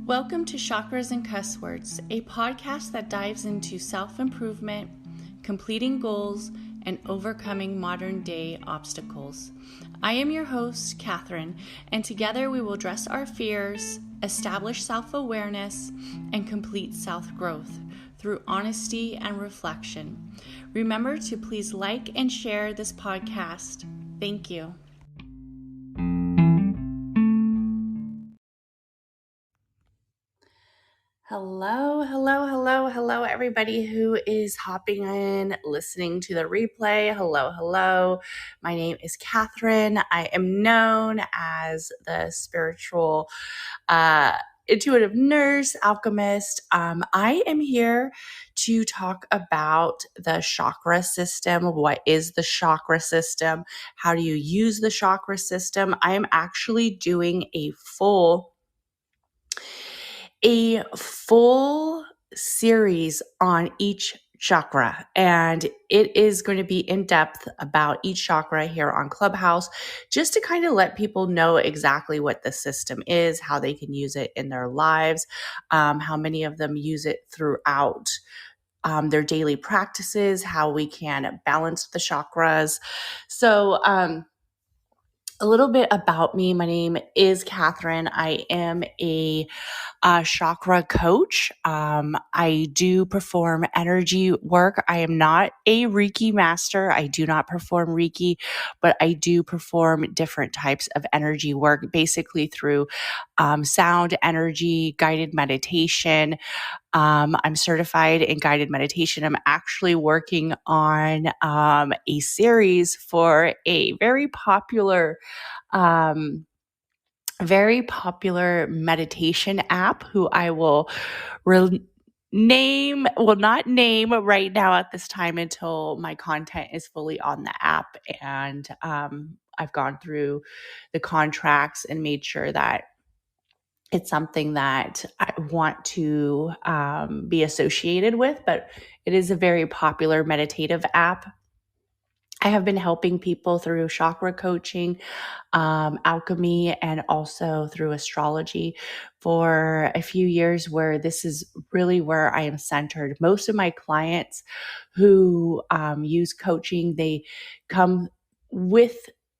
Welcome to Chakras and Cuss Words, a podcast that dives into self-improvement, completing goals, and overcoming modern-day obstacles. I am your host, Catherine, and together we will address our fears, establish self-awareness, and complete self-growth through honesty and reflection. Remember to please like and share this podcast. Thank you. Hello, everybody who is hopping in, listening to the replay. Hello. My name is Catherine. I am known as the spiritual intuitive nurse, alchemist. I am here to talk about the chakra system. What is the chakra system? How do you use the chakra system? I am actually doing a full series on each chakra, and it is going to be in depth about each chakra here on Clubhouse, just to kind of let people know exactly what the system is, how they can use it in their lives, how many of them use it throughout their daily practices, how we can balance the chakras. So, a little bit about me. My name is Catherine. I am a chakra coach. I do perform energy work. I am not a Reiki master. I do not perform Reiki, but I do perform different types of energy work, basically through sound, energy, guided meditation. I'm certified in guided meditation. I'm actually working on a series for a very popular meditation app who I will not name right now at this time until my content is fully on the app. And I've gone through the contracts and made sure that it's something that I want to be associated with, but it is a very popular meditative app. I have been helping people through chakra coaching, alchemy, and also through astrology for a few years, where this is really where I am centered. Most of my clients who use coaching, they come with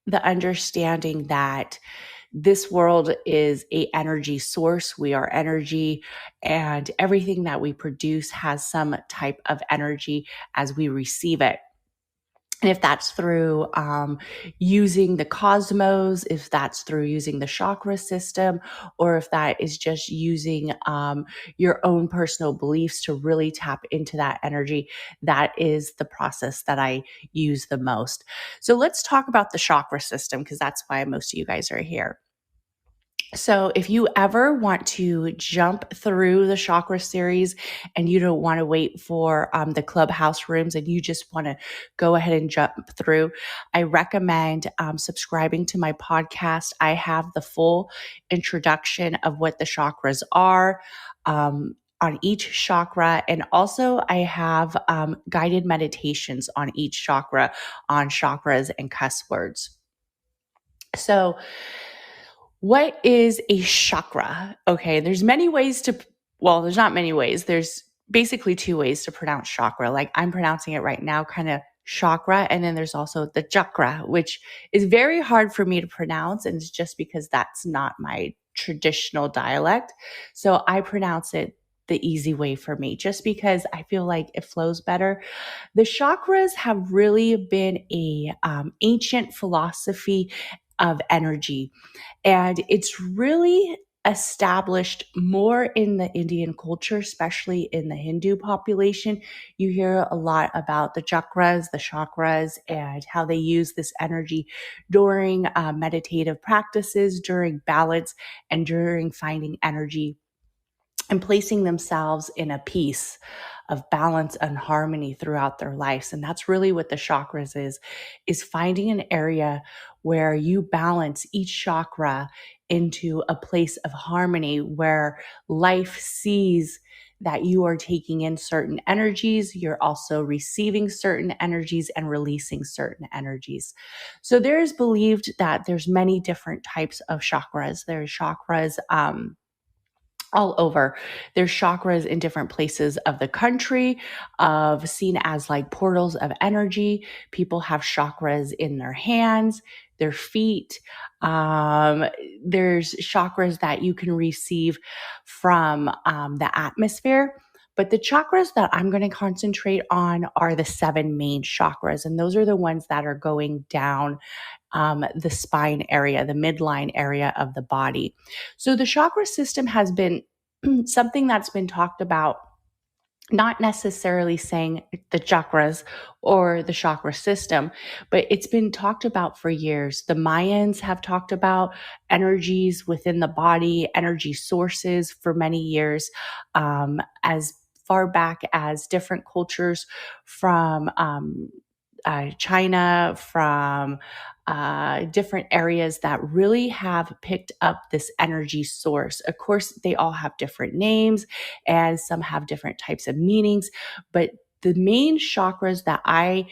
the understanding that this world is an energy source. We are energy, and everything that we produce has some type of energy as we receive it. And if that's through using the cosmos, if that's through using the chakra system, or if that is just using your own personal beliefs to really tap into that energy, that is the process that I use the most. So let's talk about the chakra system, because that's why most of you guys are here. So if you ever want to jump through the chakra series and you don't want to wait for the Clubhouse rooms and you just want to go ahead and jump through, I recommend subscribing to my podcast. I have the full introduction of what the chakras are on each chakra. And also I have guided meditations on each chakra, on chakras and cuss words. So what is a chakra? Okay, there's not many ways. There's basically two ways to pronounce chakra. Like I'm pronouncing it right now, kind of chakra. And then there's also the chakra, which is very hard for me to pronounce. And it's just because that's not my traditional dialect. So I pronounce it the easy way for me, just because I feel like it flows better. The chakras have really been a ancient philosophy of energy. And it's really established more in the Indian culture, especially in the Hindu population. You hear a lot about the chakras, and how they use this energy during meditative practices, during balance, and during finding energy and placing themselves in a peace of balance and harmony throughout their lives. And that's really what the chakras is finding an area where you balance each chakra into a place of harmony, where life sees that you are taking in certain energies, you're also receiving certain energies and releasing certain energies. So there is believed that there's many different types of chakras. There's chakras all over. There's chakras in different places of the country, of seen as like portals of energy. People have chakras in their hands, their feet. Um, there's chakras that you can receive from the atmosphere. But the chakras that I'm going to concentrate on are the 7 main chakras. And those are the ones that are going down the spine area, the midline area of the body. So the chakra system has been something that's been talked about, not necessarily saying the chakras or the chakra system, but it's been talked about for years. The Mayans have talked about energies within the body, energy sources for many years, as far back as different cultures from China, from different areas that really have picked up this energy source. Of course, they all have different names and some have different types of meanings, but the main chakras that I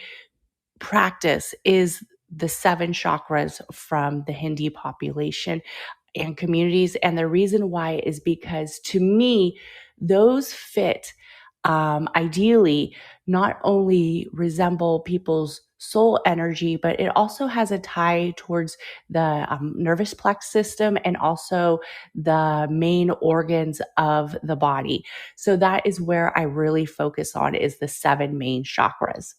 practice is the 7 chakras from the Hindi population and communities. And the reason why is because to me, those fit ideally not only resemble people's soul energy, but it also has a tie towards the nervous plexus system and also the main organs of the body. So that is where I really focus on, is the 7 main chakras.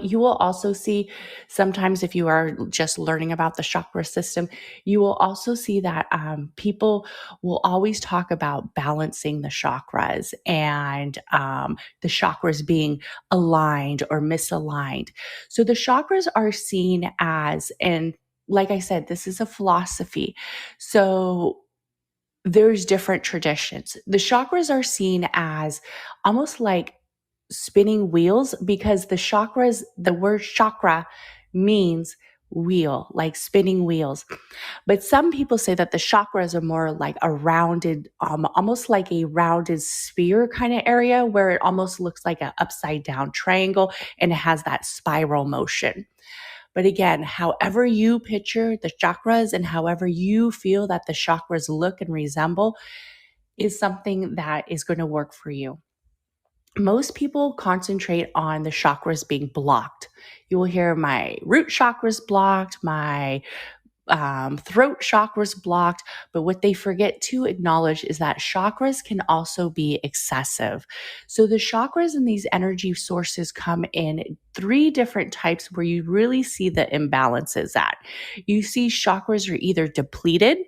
You will also see sometimes, if you are just learning about the chakra system, you will also see that people will always talk about balancing the chakras and the chakras being aligned or misaligned. So the chakras are seen as, and like I said, this is a philosophy. So there's different traditions. The chakras are seen as almost like spinning wheels, because the chakras, the word chakra means wheel, like spinning wheels. But some people say that the chakras are more like a rounded, almost like a rounded sphere kind of area, where it almost looks like an upside down triangle and it has that spiral motion. But again, however you picture the chakras and however you feel that the chakras look and resemble is something that is going to work for you. Most people concentrate on the chakras being blocked. You will hear my root chakras blocked, my throat chakras blocked. But what they forget to acknowledge is that chakras can also be excessive. So the chakras and these energy sources come in 3 different types where you really see the imbalances at. You see chakras are either depleted,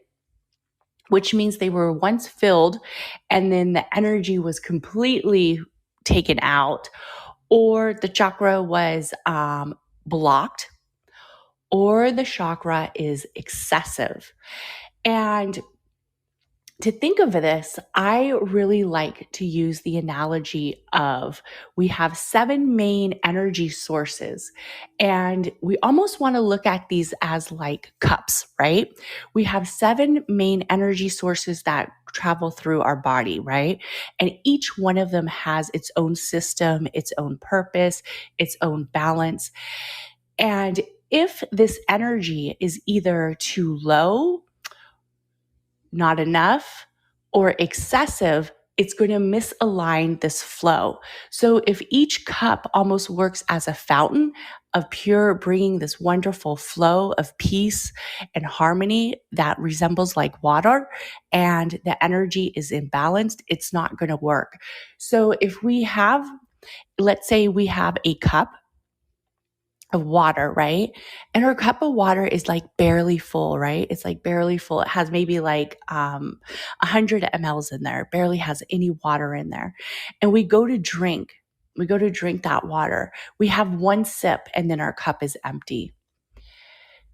which means they were once filled and then the energy was completely taken out, or the chakra was blocked, or the chakra is excessive. And to think of this, I really like to use the analogy of, we have 7 main energy sources, and we almost want to look at these as like cups, right? We have 7 main energy sources that travel through our body, right? And each one of them has its own system, its own purpose, its own balance. And if this energy is either too low, not enough, or excessive, it's going to misalign this flow. So if each cup almost works as a fountain of pure, bringing this wonderful flow of peace and harmony that resembles like water, and the energy is imbalanced, it's not going to work. So if we have, let's say we have a cup of water, right? And her cup of water is like barely full, right? It's like barely full. It has maybe like 100 mLs in there, barely has any water in there. And we go to drink. We go to drink that water. We have 1 sip and then our cup is empty.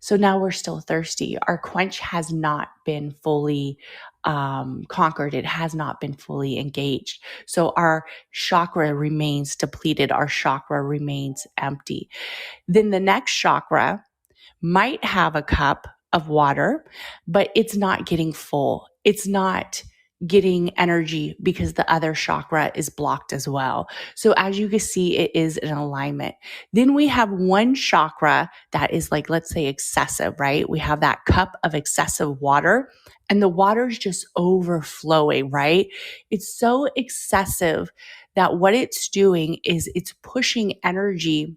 So now we're still thirsty. Our quench has not been fully conquered. It has not been fully engaged. So our chakra remains depleted. Our chakra remains empty. Then the next chakra might have a cup of water, but it's not getting full. It's not getting energy because the other chakra is blocked as well. So as you can see, it is in alignment. Then we have one chakra that is like, let's say excessive, right? We have that cup of excessive water and the water is just overflowing, right? It's so excessive that what it's doing is it's pushing energy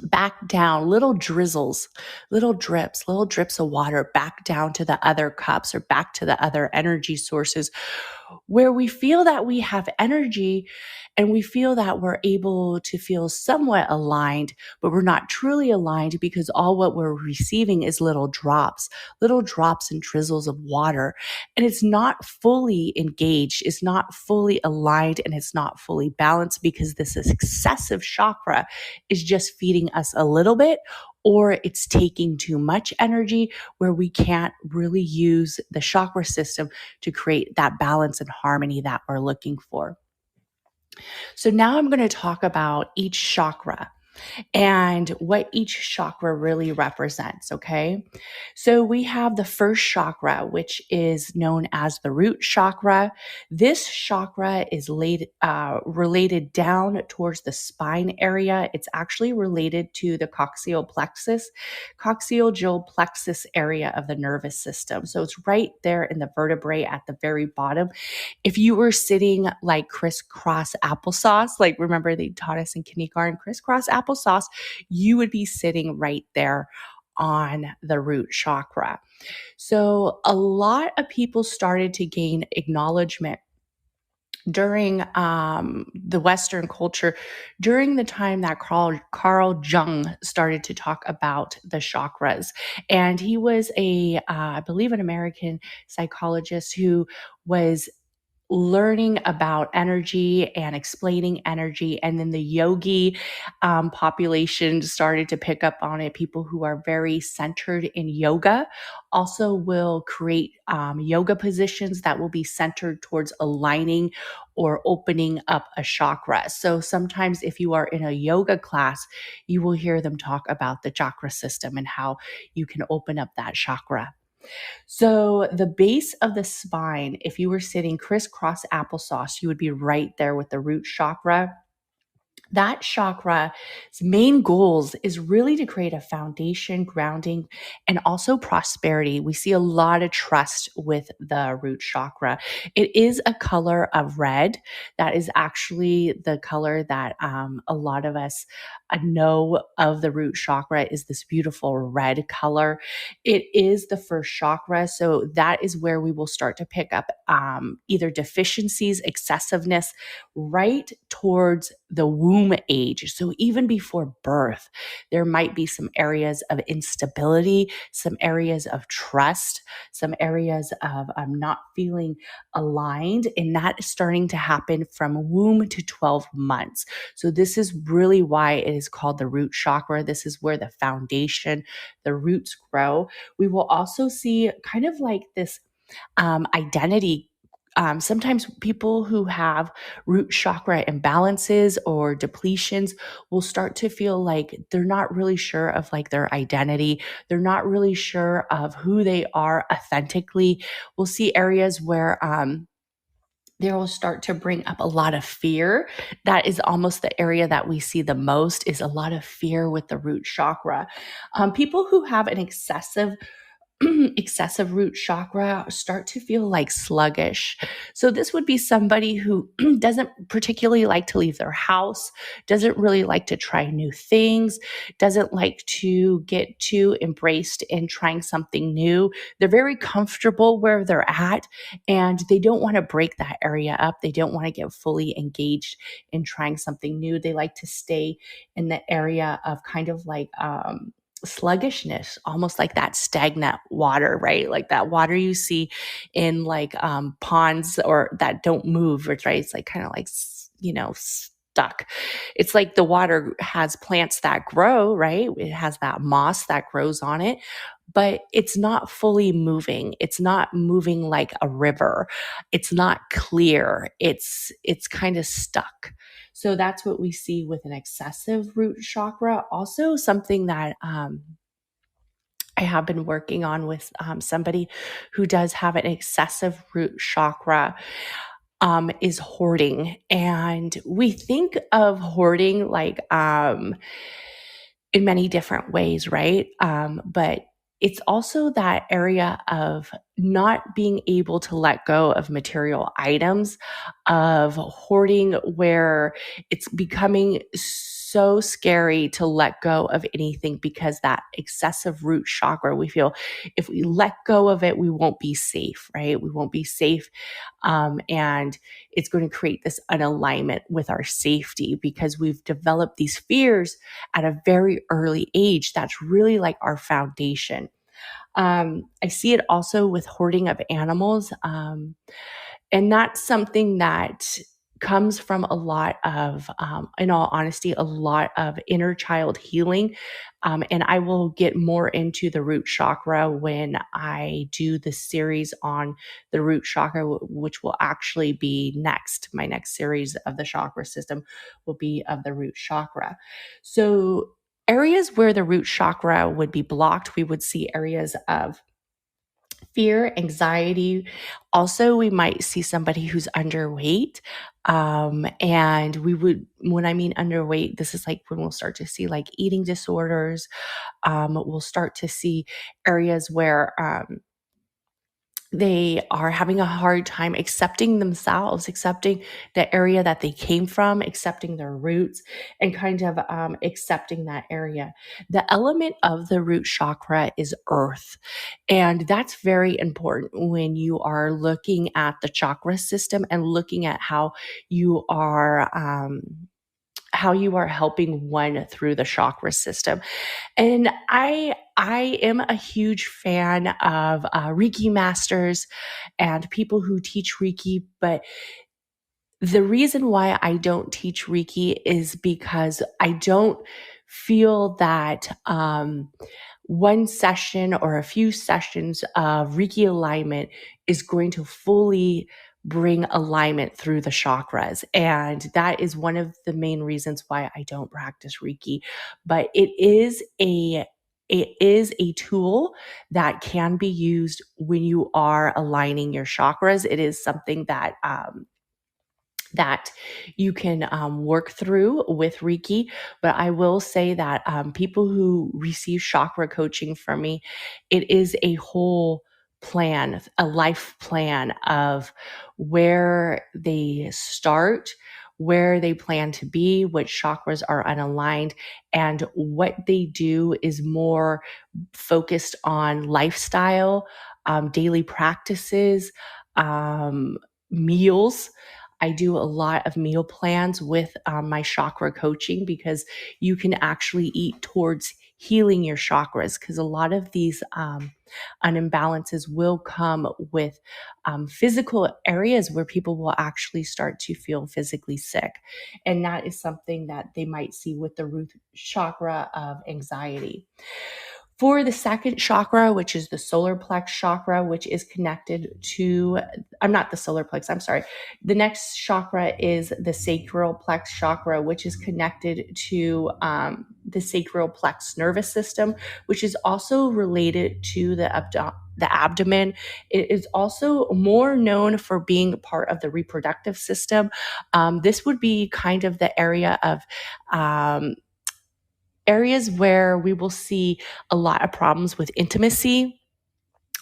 back down, little drizzles, little drips of water back down to the other cups or back to the other energy sources where we feel that we have energy and we feel that we're able to feel somewhat aligned, but we're not truly aligned because all what we're receiving is little drops and drizzles of water. And it's not fully engaged, it's not fully aligned, and it's not fully balanced because this excessive chakra is just feeding us a little bit, or it's taking too much energy where we can't really use the chakra system to create that balance and harmony that we're looking for. So now I'm going to talk about each chakra and what each chakra really represents. Okay. So we have the first chakra, which is known as the root chakra. This chakra is related down towards the spine area. It's actually related to the coccygeal plexus area of the nervous system. So it's right there in the vertebrae at the very bottom. If you were sitting like crisscross applesauce, like remember they taught us in kindergarten, crisscross applesauce, you would be sitting right there on the root chakra. So a lot of people started to gain acknowledgement during the Western culture, during the time that Carl Jung started to talk about the chakras. And he was I believe, an American psychologist who was learning about energy and explaining energy. And then the yogi population started to pick up on it. People who are very centered in yoga also will create yoga positions that will be centered towards aligning or opening up a chakra. So sometimes if you are in a yoga class, you will hear them talk about the chakra system and how you can open up that chakra. So the base of the spine, if you were sitting crisscross applesauce, you would be right there with the root chakra. That chakra's main goals is really to create a foundation, grounding, and also prosperity. We see a lot of trust with the root chakra. It is a color of red. That is actually the color that a lot of us know of the root chakra is this beautiful red color. It is the first chakra. So that is where we will start to pick up either deficiencies, excessiveness, right towards the womb age. So even before birth, there might be some areas of instability, some areas of trust, some areas of not feeling aligned. And that is starting to happen from womb to 12 months. So this is really why it is called the root chakra. This is where the foundation, the roots grow. We will also see kind of like this identity. Sometimes people who have root chakra imbalances or depletions will start to feel like they're not really sure of like their identity. They're not really sure of who they are authentically. We'll see areas where they will start to bring up a lot of fear. That is almost the area that we see the most, is a lot of fear with the root chakra. People who have an excessive root chakra start to feel like sluggish. So this would be somebody who doesn't particularly like to leave their house, doesn't really like to try new things, doesn't like to get too embraced in trying something new. They're very comfortable where they're at and they don't want to break that area up. They don't want to get fully engaged in trying something new. They like to stay in the area of kind of like sluggishness, almost like that stagnant water, right? Like that water you see in like ponds or that don't move, right? It's like kind of like, stuck. It's like the water has plants that grow, right? It has that moss that grows on it, but it's not fully moving. It's not moving like a river. It's not clear. It's kind of stuck. So that's what we see with an excessive root chakra. Also, something that I have been working on with somebody who does have an excessive root chakra is hoarding. And we think of hoarding like in many different ways, right? But it's also that area of not being able to let go of material items, of hoarding, where it's becoming so scary to let go of anything because that excessive root chakra, we feel if we let go of it, we won't be safe, right? We won't be safe. And it's going to create this unalignment with our safety because we've developed these fears at a very early age. That's really like our foundation. I see it also with hoarding of animals. And that's something that comes from a lot of, in all honesty, a lot of inner child healing. And I will get more into the root chakra when I do the series on the root chakra, which will actually be next. My next series of the chakra system will be of the root chakra. So, areas where the root chakra would be blocked, we would see areas of fear, anxiety. Also, we might see somebody who's underweight. And we would, when I mean underweight, this is like when we'll start to see like eating disorders. We'll start to see areas where they are having a hard time accepting themselves, accepting the area that they came from, accepting their roots, and kind of accepting that area. The element of the root chakra is earth. And that's very important when you are looking at the chakra system and looking at how you are. How you are helping one through the chakra system. And I am a huge fan of Reiki masters and people who teach Reiki, but the reason why I don't teach Reiki is because I don't feel that one session or a few sessions of Reiki alignment is going to fully bring alignment through the chakras. And that is one of the main reasons why I don't practice Reiki. But it is a tool that can be used when you are aligning your chakras. It is something that you can work through with Reiki. But I will say that people who receive chakra coaching from me, it is a whole plan, a life plan of where they start, where they plan to be, which chakras are unaligned, and what they do is more focused on lifestyle, daily practices, meals. I do a lot of meal plans with my chakra coaching because you can actually eat towards healing your chakras, because a lot of these unimbalances will come with physical areas where people will actually start to feel physically sick. And that is something that they might see with the root chakra of anxiety. For the second chakra, which is the solar plex chakra, which is connected to, I'm not the solar plex, I'm sorry. The next chakra is the sacral plex chakra, which is connected to the sacral plex nervous system, which is also related to the abdomen. It is also more known for being part of the reproductive system. This would be kind of the area of areas where we will see a lot of problems with intimacy.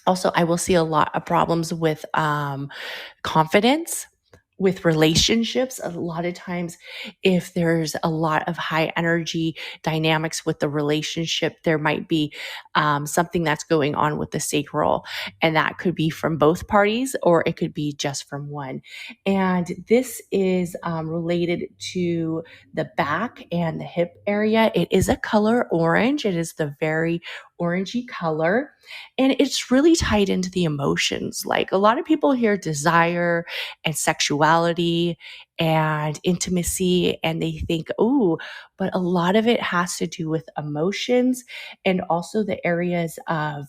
Also, I will see a lot of problems with confidence, with relationships. A lot of times, if there's a lot of high energy dynamics with the relationship, there might be something that's going on with the sacral, and that could be from both parties or it could be just from one. And this is related to the back and the hip area. It is a color orange. It is the very orangey color, and it's really tied into the emotions. Like a lot of people hear desire and sexuality and intimacy, and they think, oh, but a lot of it has to do with emotions and also the areas of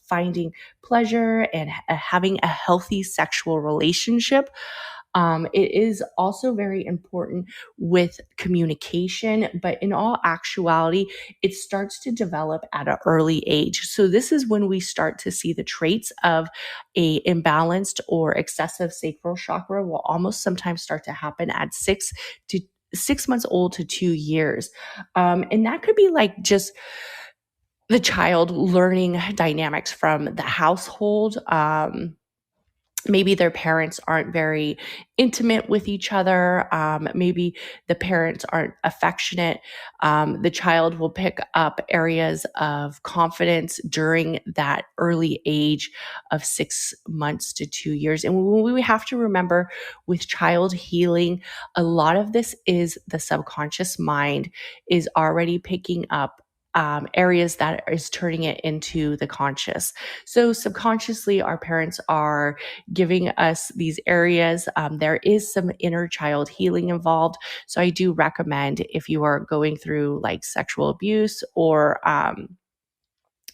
finding pleasure and having a healthy sexual relationship. It is also very important with communication, but in all actuality, it starts to develop at an early age. So this is when we start to see the traits of a imbalanced or excessive sacral chakra will almost sometimes start to happen at 6 months old to 2 years. And that could be like just the child learning dynamics from the household. Maybe their parents aren't very intimate with each other. Maybe the parents aren't affectionate. The child will pick up areas of confidence during that early age of 6 months to 2 years. And we have to remember with child healing, a lot of this is the subconscious mind is already picking up areas that is turning it into the conscious. So subconsciously, our parents are giving us these areas. There is some inner child healing involved. So I do recommend if you are going through like sexual abuse or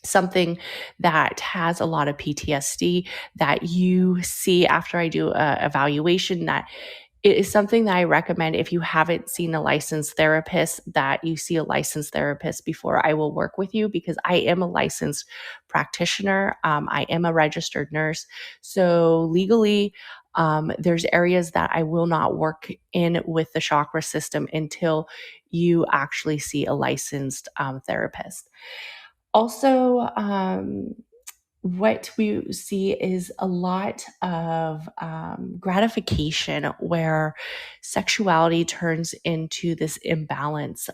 something that has a lot of PTSD, that you see after I do a evaluation, that it is something that I recommend if you haven't seen a licensed therapist, that you see a licensed therapist before I will work with you, because I am a licensed practitioner. I am a registered nurse. So legally, there's areas that I will not work in with the chakra system until you actually see a licensed therapist. Also, what we see is a lot of gratification where sexuality turns into this imbalance.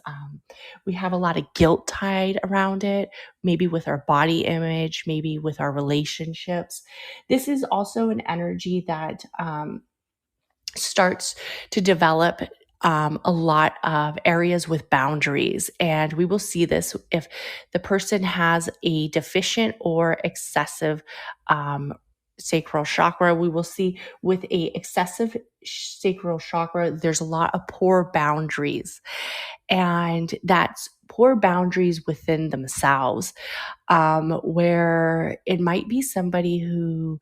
We have a lot of guilt tied around it, maybe with our body image, maybe with our relationships. This is also an energy that starts to develop a lot of areas with boundaries. And we will see this if the person has a deficient or excessive sacral chakra. We will see with a excessive sacral chakra, there's a lot of poor boundaries. And that's poor boundaries within themselves, where it might be somebody who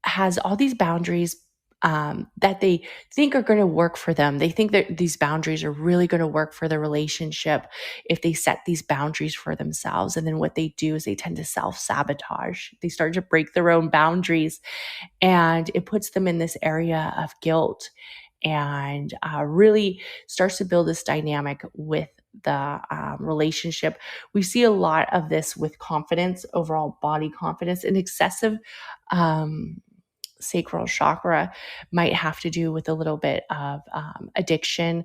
has all these boundaries that they think are going to work for them. They think that these boundaries are really going to work for the relationship if they set these boundaries for themselves. And then what they do is they tend to self-sabotage. They start to break their own boundaries, and it puts them in this area of guilt, and really starts to build this dynamic with the relationship. We see a lot of this with confidence, overall body confidence, and excessive sacral chakra might have to do with a little bit of addiction,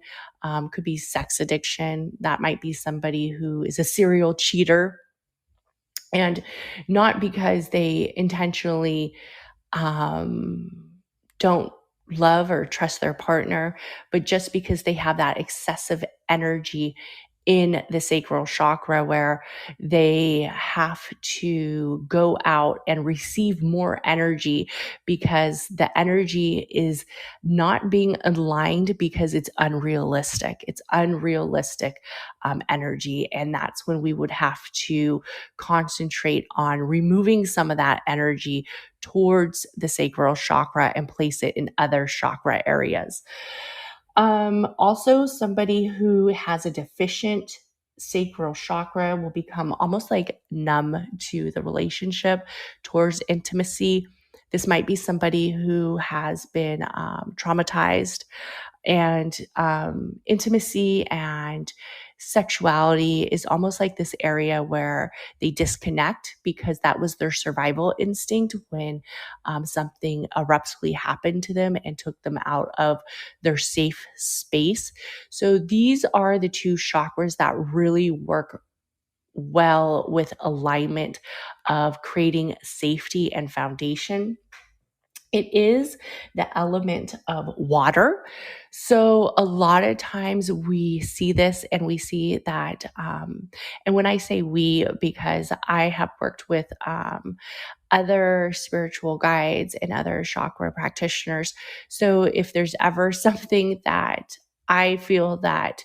could be sex addiction. That might be somebody who is a serial cheater, and not because they intentionally don't love or trust their partner, but just because they have that excessive energy in the sacral chakra where they have to go out and receive more energy because the energy is not being aligned because it's unrealistic. It's unrealistic energy. And that's when we would have to concentrate on removing some of that energy towards the sacral chakra and place it in other chakra areas. Also, somebody who has a deficient sacral chakra will become almost like numb to the relationship, towards intimacy. This might be somebody who has been traumatized, and intimacy and sexuality is almost like this area where they disconnect because that was their survival instinct when something abruptly happened to them and took them out of their safe space. So these are the two chakras that really work well with alignment of creating safety and foundation. It is the element of water. So a lot of times we see this and we see that, and when I say we, because I have worked with other spiritual guides and other chakra practitioners. So if there's ever something that I feel that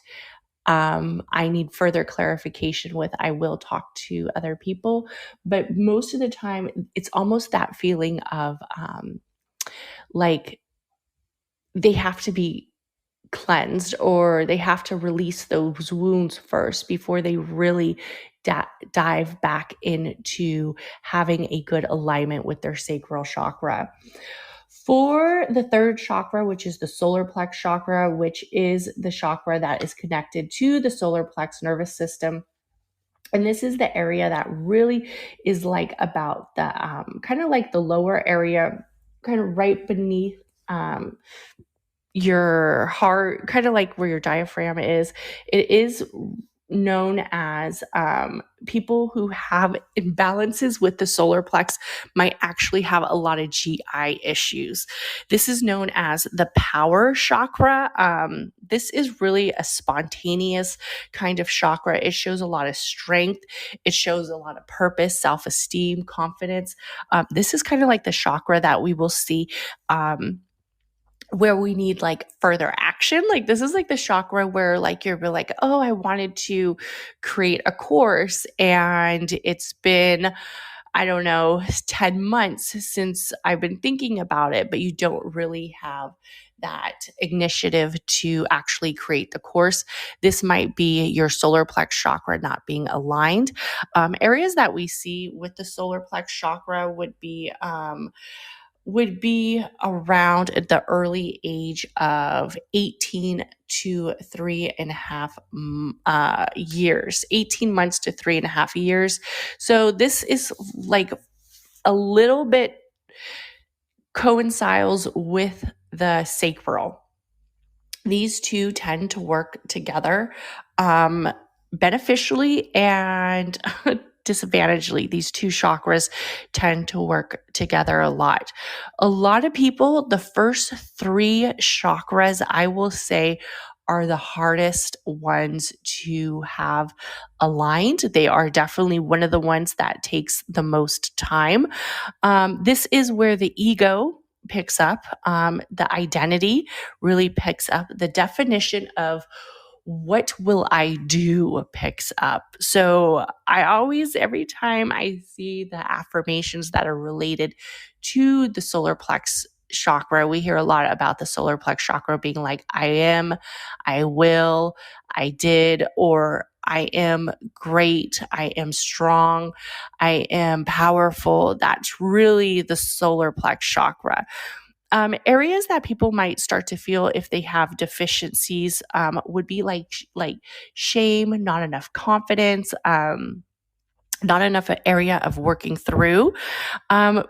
I need further clarification with, I will talk to other people. But most of the time, it's almost that feeling of like they have to be cleansed, or they have to release those wounds first before they really dive back into having a good alignment with their sacral chakra. For the third chakra, which is the solar plex chakra, which is the chakra that is connected to the solar plex nervous system. And this is the area that really is like about the kind of like the lower area, kind of right beneath your heart, kind of like where your diaphragm is. It is known as people who have imbalances with the solar plex might actually have a lot of GI issues. This is known as the power chakra. This is really a spontaneous kind of chakra. It shows a lot of strength. It shows a lot of purpose, self-esteem, confidence. This is kind of like the chakra that we will see where we need like further action. Like this is like the chakra where like you're like, oh, I wanted to create a course and it's been, I don't know, 10 months since I've been thinking about it, but you don't really have that initiative to actually create the course. This might be your solar plex chakra not being aligned. Areas that we see with the solar plex chakra would be around the early age of 18 to 3.5 years, 18 months to 3.5 years. So this is like a little bit coincides with the sacral. These two tend to work together beneficially and disadvantagedly. These two chakras tend to work together a lot. A lot of people, the first three chakras, I will say, are the hardest ones to have aligned. They are definitely one of the ones that takes the most time. This is where the ego picks up, the identity really picks up, the definition of what will I do picks up. So I always, every time I see the affirmations that are related to the solar plex chakra, we hear a lot about the solar plex chakra being like, I am, I will, I did, or I am great, I am strong, I am powerful. That's really the solar plex chakra. Areas that people might start to feel if they have deficiencies would be like shame, not enough confidence, not enough area of working through.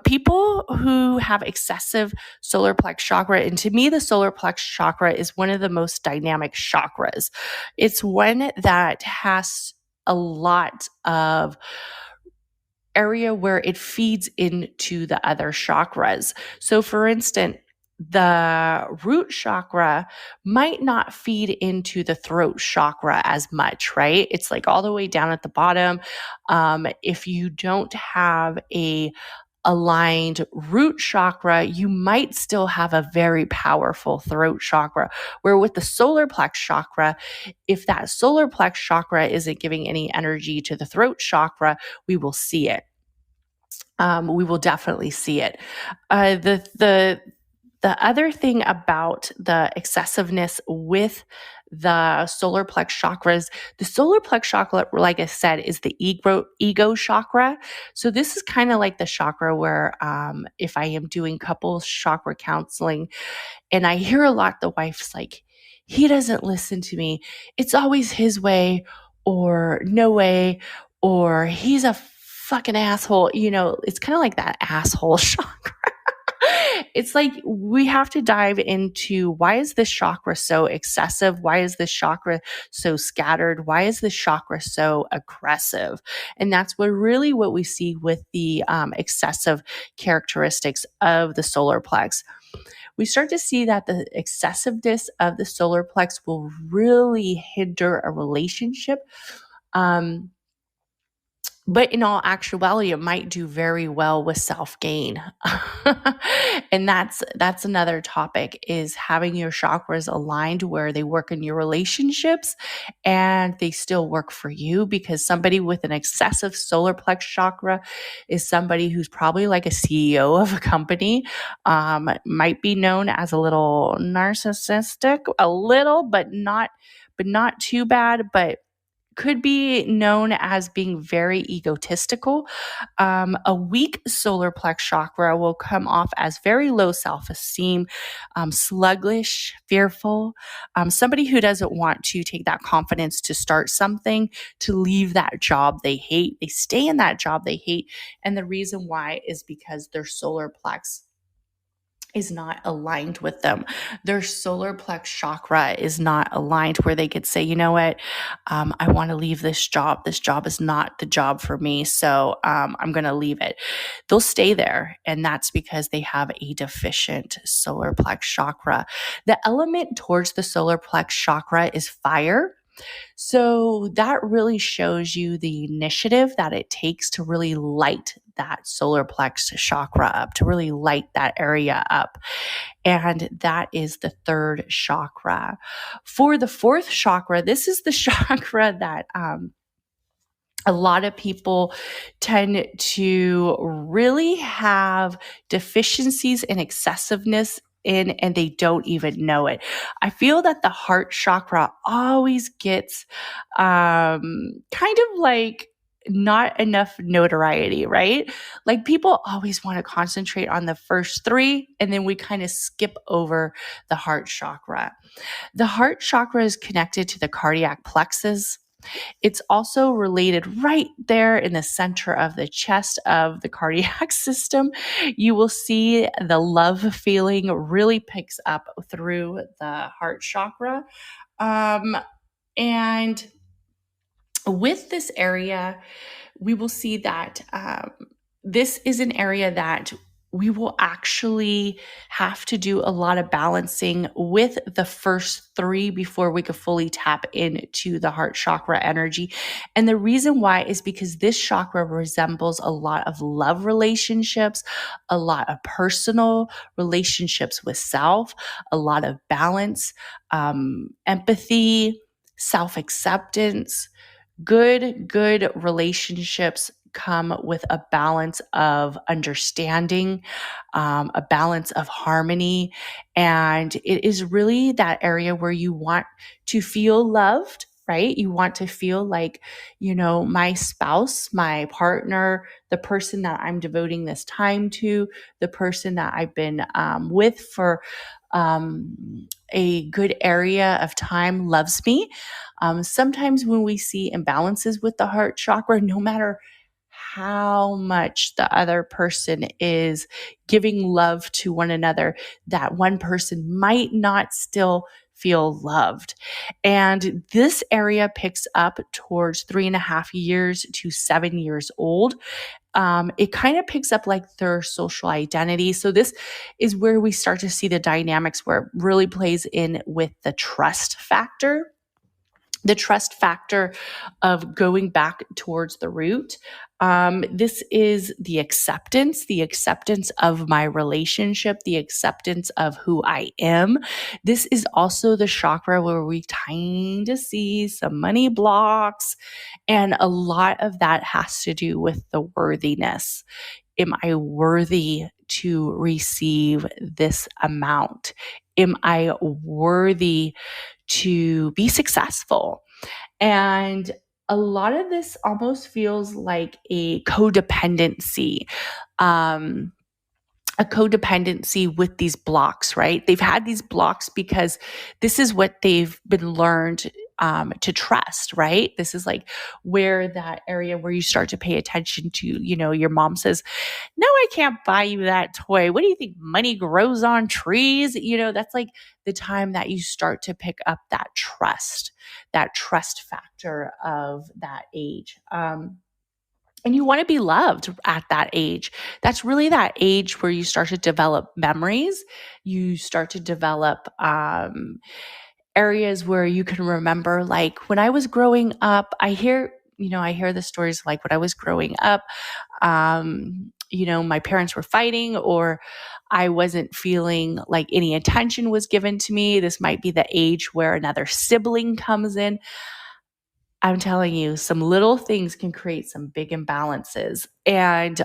People who have excessive solar plex chakra, and to me, the solar plex chakra is one of the most dynamic chakras. It's one that has a lot of area where it feeds into the other chakras. So, for instance, the root chakra might not feed into the throat chakra as much, right? It's like all the way down at the bottom. If you don't have a aligned root chakra, you might still have a very powerful throat chakra. Where with the solar plex chakra, if that solar plex chakra isn't giving any energy to the throat chakra, we will see it. We will definitely see it. The other thing about the excessiveness with the solar plex chakras, the solar plex chakra, like I said, is the ego chakra. So this is kind of like the chakra where if I am doing couples chakra counseling, and I hear a lot, the wife's like, he doesn't listen to me. It's always his way or no way, or he's a fucking asshole. You know, it's kind of like that asshole chakra. It's like we have to dive into, why is this chakra so excessive? Why is this chakra so scattered? Why is this chakra so aggressive? And that's what we see with the excessive characteristics of the solar plex. We start to see that the excessiveness of the solar plex will really hinder a relationship. But in all actuality, it might do very well with self-gain. And that's another topic, is having your chakras aligned where they work in your relationships and they still work for you, because somebody with an excessive solar plex chakra is somebody who's probably like a CEO of a company, might be known as a little narcissistic, a little, but not too bad, but could be known as being very egotistical. A weak solar plex chakra will come off as very low self-esteem, sluggish, fearful, somebody who doesn't want to take that confidence to start something, to leave that job they hate. They stay in that job they hate. And the reason why is because their solar plex is not aligned with them. Their solar plex chakra is not aligned where they could say, you know what, I want to leave this job. This job is not the job for me. So I'm going to leave it. They'll stay there. And that's because they have a deficient solar plex chakra. The element towards the solar plex chakra is fire. So that really shows you the initiative that it takes to really light that solar plex chakra up, to really light that area up. And that is the third chakra. For the fourth chakra, this is the chakra that a lot of people tend to really have deficiencies and excessiveness in, and they don't even know it. I feel that the heart chakra always gets kind of like not enough notoriety, right? Like people always want to concentrate on the first three, and then we kind of skip over the heart chakra. The heart chakra is connected to the cardiac plexus. It's also related right there in the center of the chest of the cardiac system. You will see the love feeling really picks up through the heart chakra. And with this area, we will see that this is an area that we will actually have to do a lot of balancing with the first three before we could fully tap into the heart chakra energy. And the reason why is because this chakra resembles a lot of love relationships, a lot of personal relationships with self, a lot of balance, empathy, self-acceptance. Good relationships come with a balance of understanding, a balance of harmony. And it is really that area where you want to feel loved, right? You want to feel like, my spouse, my partner, the person that I'm devoting this time to, the person that I've been with for a good area of time loves me. Sometimes when we see imbalances with the heart chakra, no matter how much the other person is giving love to one another, that one person might not still feel loved. And this area picks up towards 3.5 years to 7 years old. It kind of picks up like their social identity. So this is where we start to see the dynamics where it really plays in with the trust factor. The trust factor of going back towards the root. This is the acceptance of my relationship, the acceptance of who I am. This is also the chakra where we kind of see some money blocks. And a lot of that has to do with the worthiness. Am I worthy to receive this amount? Am I worthy to be successful? And a lot of this almost feels like a codependency. A codependency with these blocks, right? They've had these blocks because this is what they've been learned to trust, right? This is like where that area where you start to pay attention to, your mom says, no, I can't buy you that toy. What do you think? Money grows on trees? That's like the time that you start to pick up that trust factor of that age. And you want to be loved at that age. That's really that age where you start to develop memories. You start to develop areas where you can remember, like when I was growing up, I hear I hear the stories like when I was growing up, my parents were fighting, or I wasn't feeling like any attention was given to me. This might be the age where another sibling comes in. I'm telling you, some little things can create some big imbalances. And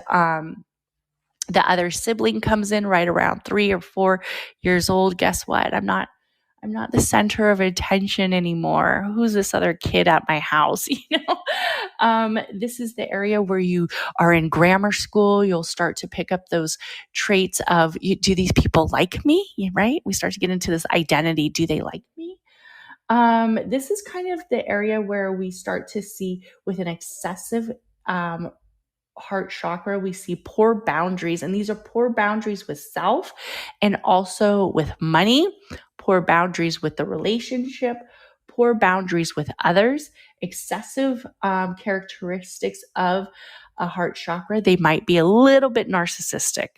the other sibling comes in right around 3 or 4 years old. Guess what? I'm not the center of attention anymore. Who's this other kid at my house? This is the area where you are in grammar school. You'll start to pick up those traits of, do these people like me? Right? We start to get into this identity. Do they like me? This is kind of the area where we start to see with an excessive heart chakra, we see poor boundaries, and these are poor boundaries with self and also with money, poor boundaries with the relationship, poor boundaries with others, excessive characteristics of a heart chakra. They might be a little bit narcissistic.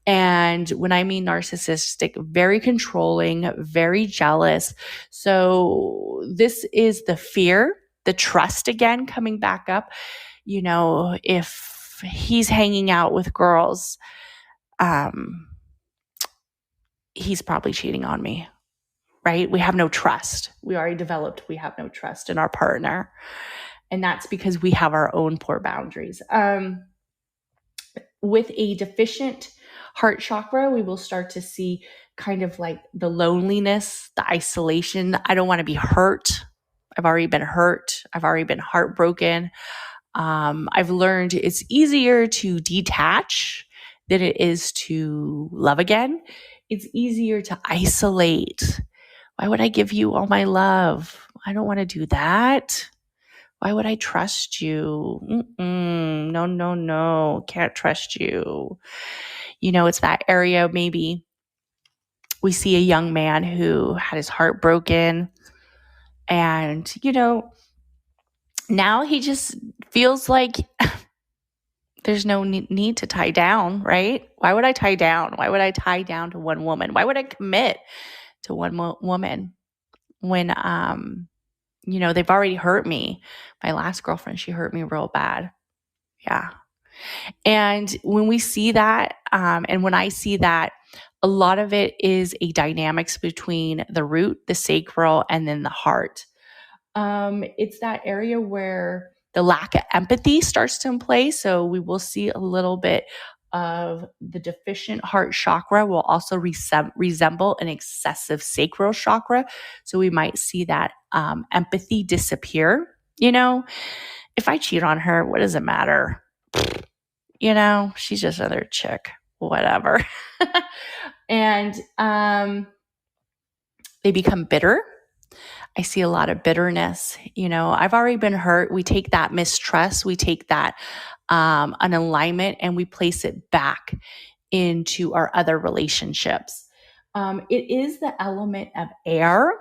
And when I mean narcissistic, very controlling, very jealous. So this is the fear, the trust again coming back up. If he's hanging out with girls, he's probably cheating on me, right? We have no trust. We already developed, we have no trust in our partner. And that's because we have our own poor boundaries. With a deficient heart chakra, we will start to see kind of like the loneliness, the isolation. I don't want to be hurt. I've already been hurt. I've already been heartbroken. I've learned it's easier to detach than it is to love again. It's easier to isolate. Why would I give you all my love? I don't want to do that. Why would I trust you? No. Can't trust you. It's that area. Maybe we see a young man who had his heart broken, and, now he just feels like there's no need to tie down, right? Why would I tie down? Why would I tie down to one woman? Why would I commit to one woman when, they've already hurt me? My last girlfriend, she hurt me real bad. Yeah. And when we see that, and when I see that, a lot of it is a dynamics between the root, the sacral, and then the heart. It's that area where the lack of empathy starts to play. So we will see a little bit of the deficient heart chakra will also resemble an excessive sacral chakra. So we might see that empathy disappear. If I cheat on her, what does it matter? She's just another chick, whatever. And they become bitter. I see a lot of bitterness. I've already been hurt. We take that mistrust, we take that unalignment, and we place it back into our other relationships. It is the element of air.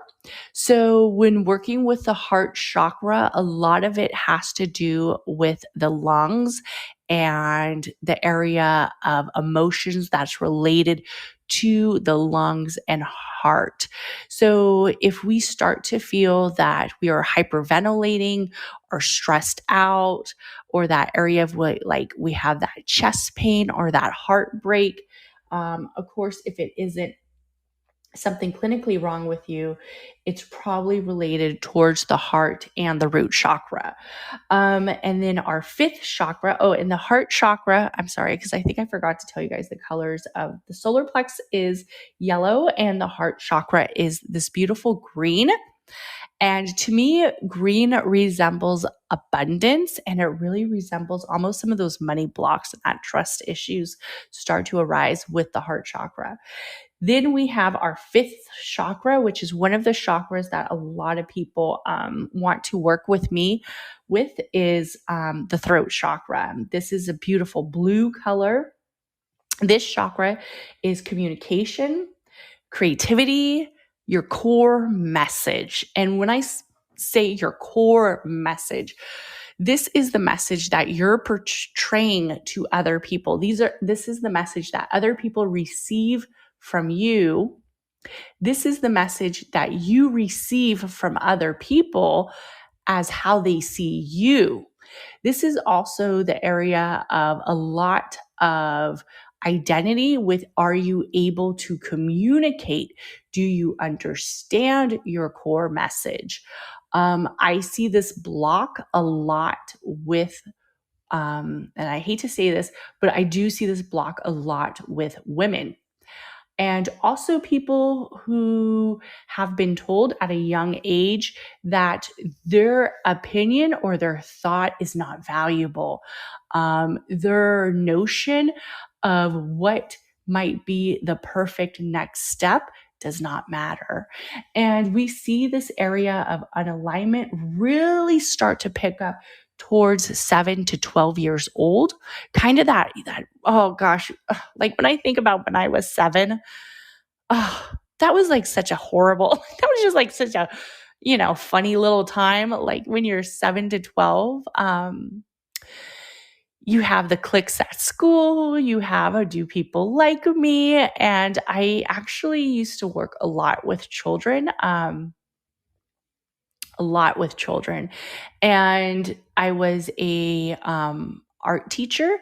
So when working with the heart chakra, a lot of it has to do with the lungs and the area of emotions that's related to the lungs and heart. So if we start to feel that we are hyperventilating or stressed out, or that area of like we have that chest pain or that heartbreak, of course, if it isn't something clinically wrong with you, it's probably related towards the heart and the root chakra. And then our fifth chakra, and the heart chakra, I'm sorry, because I think I forgot to tell you guys the colors of the solar plex is yellow and the heart chakra is this beautiful green. And to me, green resembles abundance, and it really resembles almost some of those money blocks and trust issues start to arise with the heart chakra. Then we have our fifth chakra, which is one of the chakras that a lot of people want to work with me with, is the throat chakra. This is a beautiful blue color. This chakra is communication, creativity, your core message. And when I say your core message, this is the message that you're portraying to other people. This is the message that other people receive from you. This is the message that you receive from other people as how they see you. This is also the area of a lot of identity with, are you able to communicate? Do you understand your core message? I see this block a lot with, and I hate to say this, but I do see this block a lot with women. And also people who have been told at a young age that their opinion or their thought is not valuable. Their notion of what might be the perfect next step does not matter. And we see this area of unalignment really start to pick up towards 7 to 12 years old. Kind of that, oh gosh, like when I think about when I was 7, oh, that was like such a horrible, that was just like such a, funny little time. Like when you're 7 to 12, you have the cliques at school, you have a do people like me? And I actually used to work a lot with children, And I was a art teacher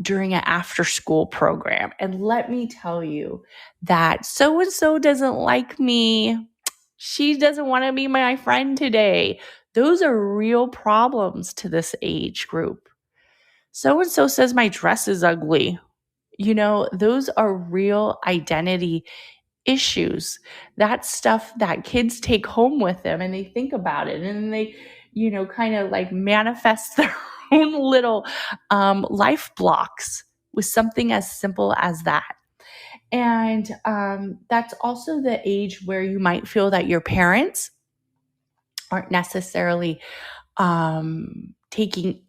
during an after school program. And let me tell you that so-and-so doesn't like me. She doesn't want to be my friend today. Those are real problems to this age group. So-and-so says my dress is ugly. Those are real identity issues. That's stuff that kids take home with them and they think about it and they, kind of like manifest their own little life blocks with something as simple as that. And that's also the age where you might feel that your parents aren't necessarily taking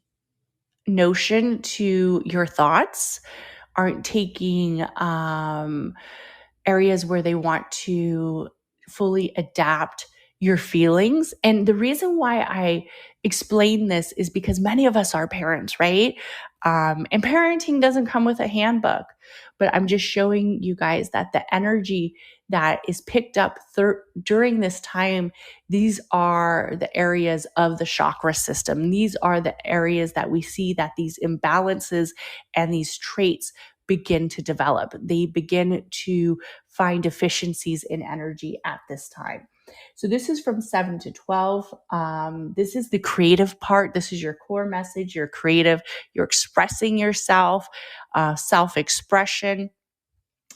notion to your thoughts, aren't taking areas where they want to fully adapt your feelings. And the reason why I explain this is because many of us are parents, right? And parenting doesn't come with a handbook, but I'm just showing you guys that the energy that is picked up during this time, these are the areas of the chakra system. These are the areas that we see that these imbalances and these traits begin to develop. They begin to find deficiencies in energy at this time. So this is from 7 to 12. This is the creative part. This is your core message. You're creative. You're expressing yourself, self-expression,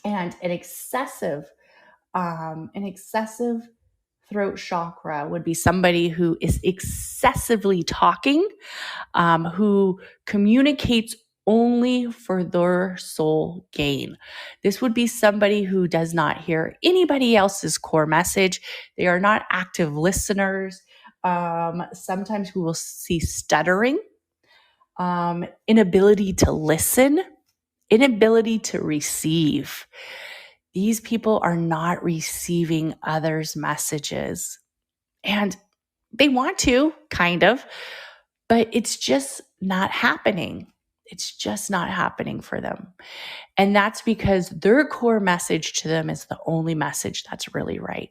and an excessive throat chakra would be somebody who is excessively talking, who communicates only for their soul gain. This would be somebody who does not hear anybody else's core message. They are not active listeners. Sometimes we will see stuttering, inability to listen, inability to receive. These people are not receiving others' messages. And they want to, kind of, but it's just not happening. It's just not happening for them. And that's because their core message to them is the only message that's really right.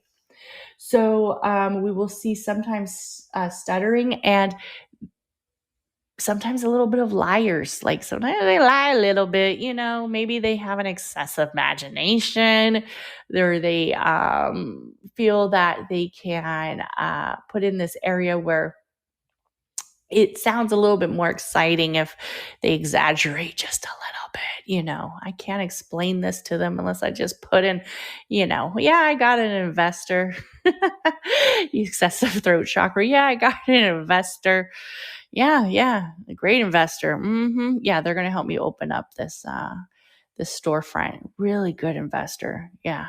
So we will see sometimes stuttering and sometimes a little bit of liars. Like sometimes they lie a little bit, maybe they have an excessive imagination, or they feel that they can put in this area where it sounds a little bit more exciting if they exaggerate just a little bit. I can't explain this to them unless I just put in, yeah, I got an investor. Excessive throat chakra. Yeah, I got an investor. Yeah, a great investor. Yeah, they're going to help me open up this storefront. Really good investor. Yeah.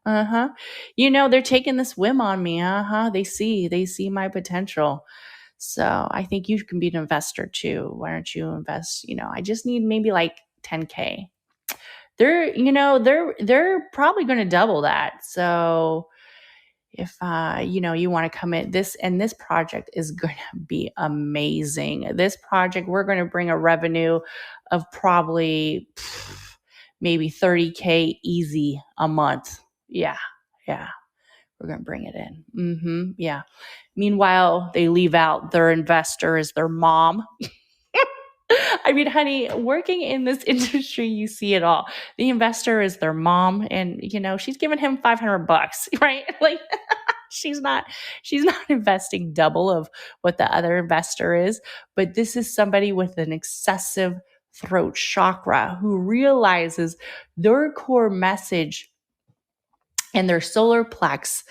They're taking this whim on me. They see my potential. So I think you can be an investor too. Why don't you invest? I just need maybe like 10K. They're probably going to double that. So if you want to come in, this project is going to be amazing. This project, we're going to bring a revenue of probably maybe 30K easy a month. Yeah. We're going to bring it in. Yeah. Meanwhile, they leave out their investor is their mom. I mean, honey, working in this industry, you see it all. The investor is their mom, and she's giving him $500, right? Like she's not investing double of what the other investor is, but this is somebody with an excessive throat chakra who realizes their core message and their solar plex,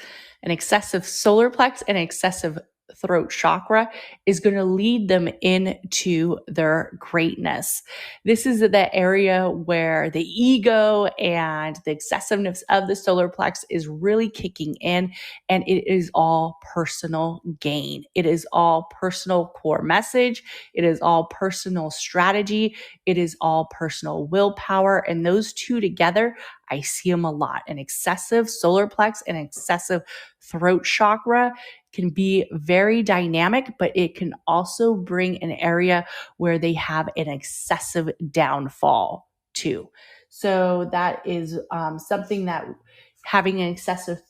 an excessive solar plex and excessive throat chakra is going to lead them into their greatness. This is the area where the ego and the excessiveness of the solar plex is really kicking in, and it is all personal gain. It is all personal core message. It is all personal strategy. It is all personal willpower. And those two together, I see them a lot. An excessive solar plex and excessive throat chakra can be very dynamic, but it can also bring an area where they have an excessive downfall too. So that is something that having an excessive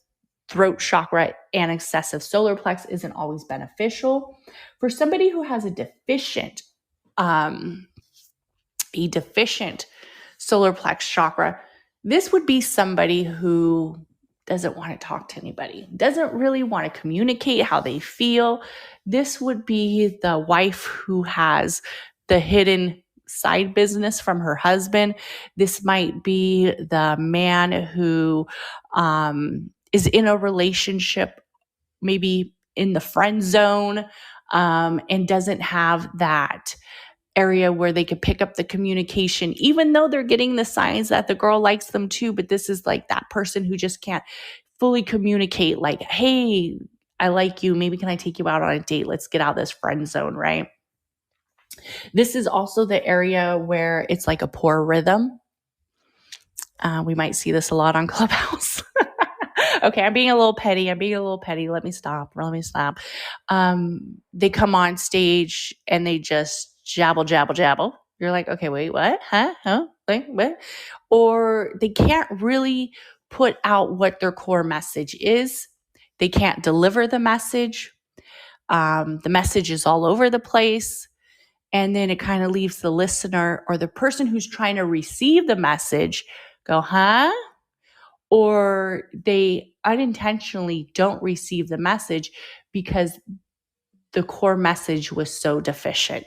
throat chakra and excessive solar plex isn't always beneficial. For somebody who has a deficient solar plex chakra, this would be somebody who doesn't want to talk to anybody, doesn't really want to communicate how they feel. This would be the wife who has the hidden side business from her husband. This might be the man who is in a relationship, maybe in the friend zone, and doesn't have that area where they could pick up the communication, even though they're getting the signs that the girl likes them too. But this is like that person who just can't fully communicate, like, hey, I like you. Maybe can I take you out on a date? Let's get out of this friend zone, right? This is also the area where it's like a poor rhythm. We might see this a lot on Clubhouse. Okay, I'm being a little petty. Let me stop. They come on stage and they just jabble. You're like, okay, wait, what? Huh? Wait, what? Or they can't really put out what their core message is. They can't deliver the message. The message is all over the place. And then it kind of leaves the listener or the person who's trying to receive the message go, huh? Or they unintentionally don't receive the message because the core message was so deficient.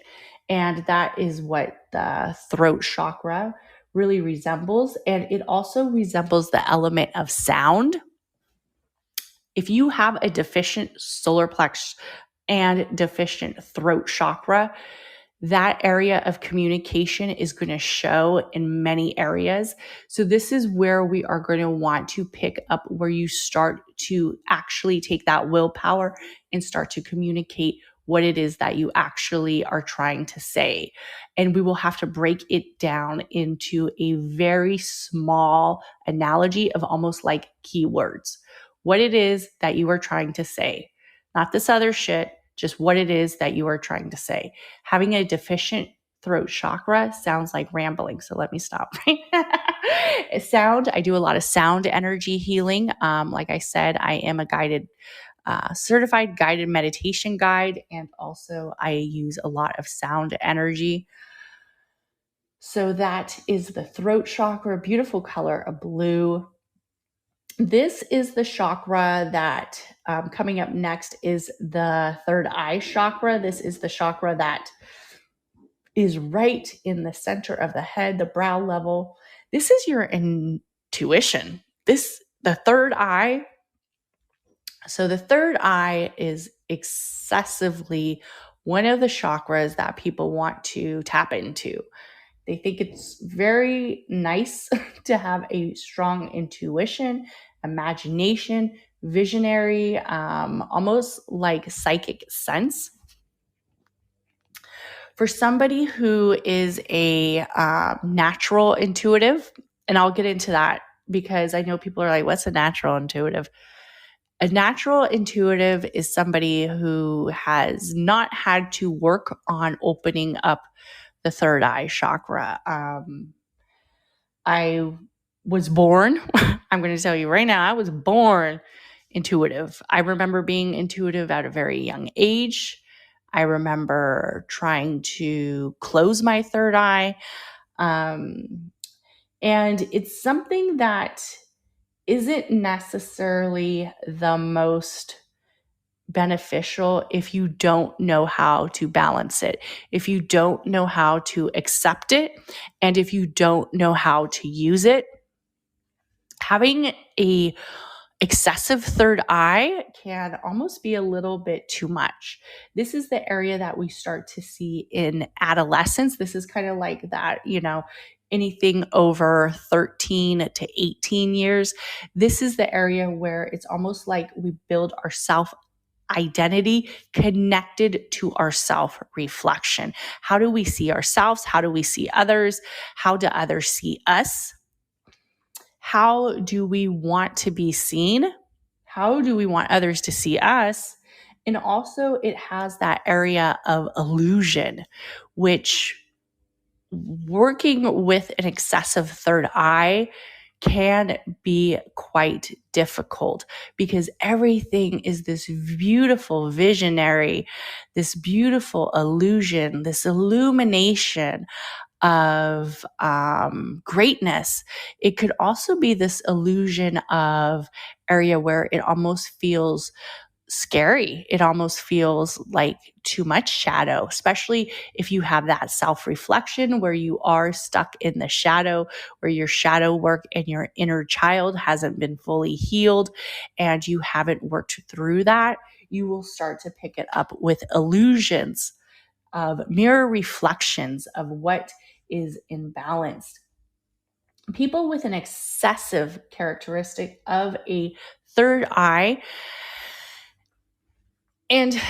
And that is what the throat chakra really resembles. And it also resembles the element of sound. If you have a deficient solar plex and deficient throat chakra, that area of communication is going to show in many areas. So this is where we are going to want to pick up where you start to actually take that willpower and start to communicate what it is that you actually are trying to say. And we will have to break it down into a very small analogy of almost like keywords. What it is that you are trying to say, not this other shit, just what it is that you are trying to say. Having a deficient throat chakra sounds like rambling, so let me stop. Sound, I do a lot of sound energy healing. Like I said, I am a certified guided meditation guide, and also I use a lot of sound energy. So that is the throat chakra, beautiful color of blue. This is the chakra that coming up next is the third eye chakra. This is the chakra that is right in the center of the head, the brow level. This is your intuition. The third eye. So the third eye is excessively one of the chakras that people want to tap into. They think it's very nice to have a strong intuition, imagination, visionary, almost like psychic sense. For somebody who is a natural intuitive, and I'll get into that because I know people are like, what's a natural intuitive? A natural intuitive is somebody who has not had to work on opening up the third eye chakra. I was born, I'm going to tell you right now, I was born intuitive. I remember being intuitive at a very young age. I remember trying to close my third eye. And it's something that isn't necessarily the most beneficial if you don't know how to balance it, if you don't know how to accept it, and if you don't know how to use it. Having a excessive third eye can almost be a little bit too much. This is the area that we start to see in adolescence. This is kind of like that, anything over 13 to 18 years. This is the area where it's almost like we build our self identity connected to our self reflection. How do we see ourselves? How do we see others? How do others see us? How do we want to be seen? How do we want others to see us? And also, it has that area of illusion, which working with an excessive third eye can be quite difficult because everything is this beautiful visionary, this beautiful illusion, this illumination of greatness. It could also be this illusion of area where it almost feels scary. It almost feels like too much shadow, especially if you have that self-reflection where you are stuck in the shadow, where your shadow work and your inner child hasn't been fully healed and you haven't worked through that. You will start to pick it up with illusions of mirror reflections of what is imbalanced. People with an excessive characteristic of a third eye and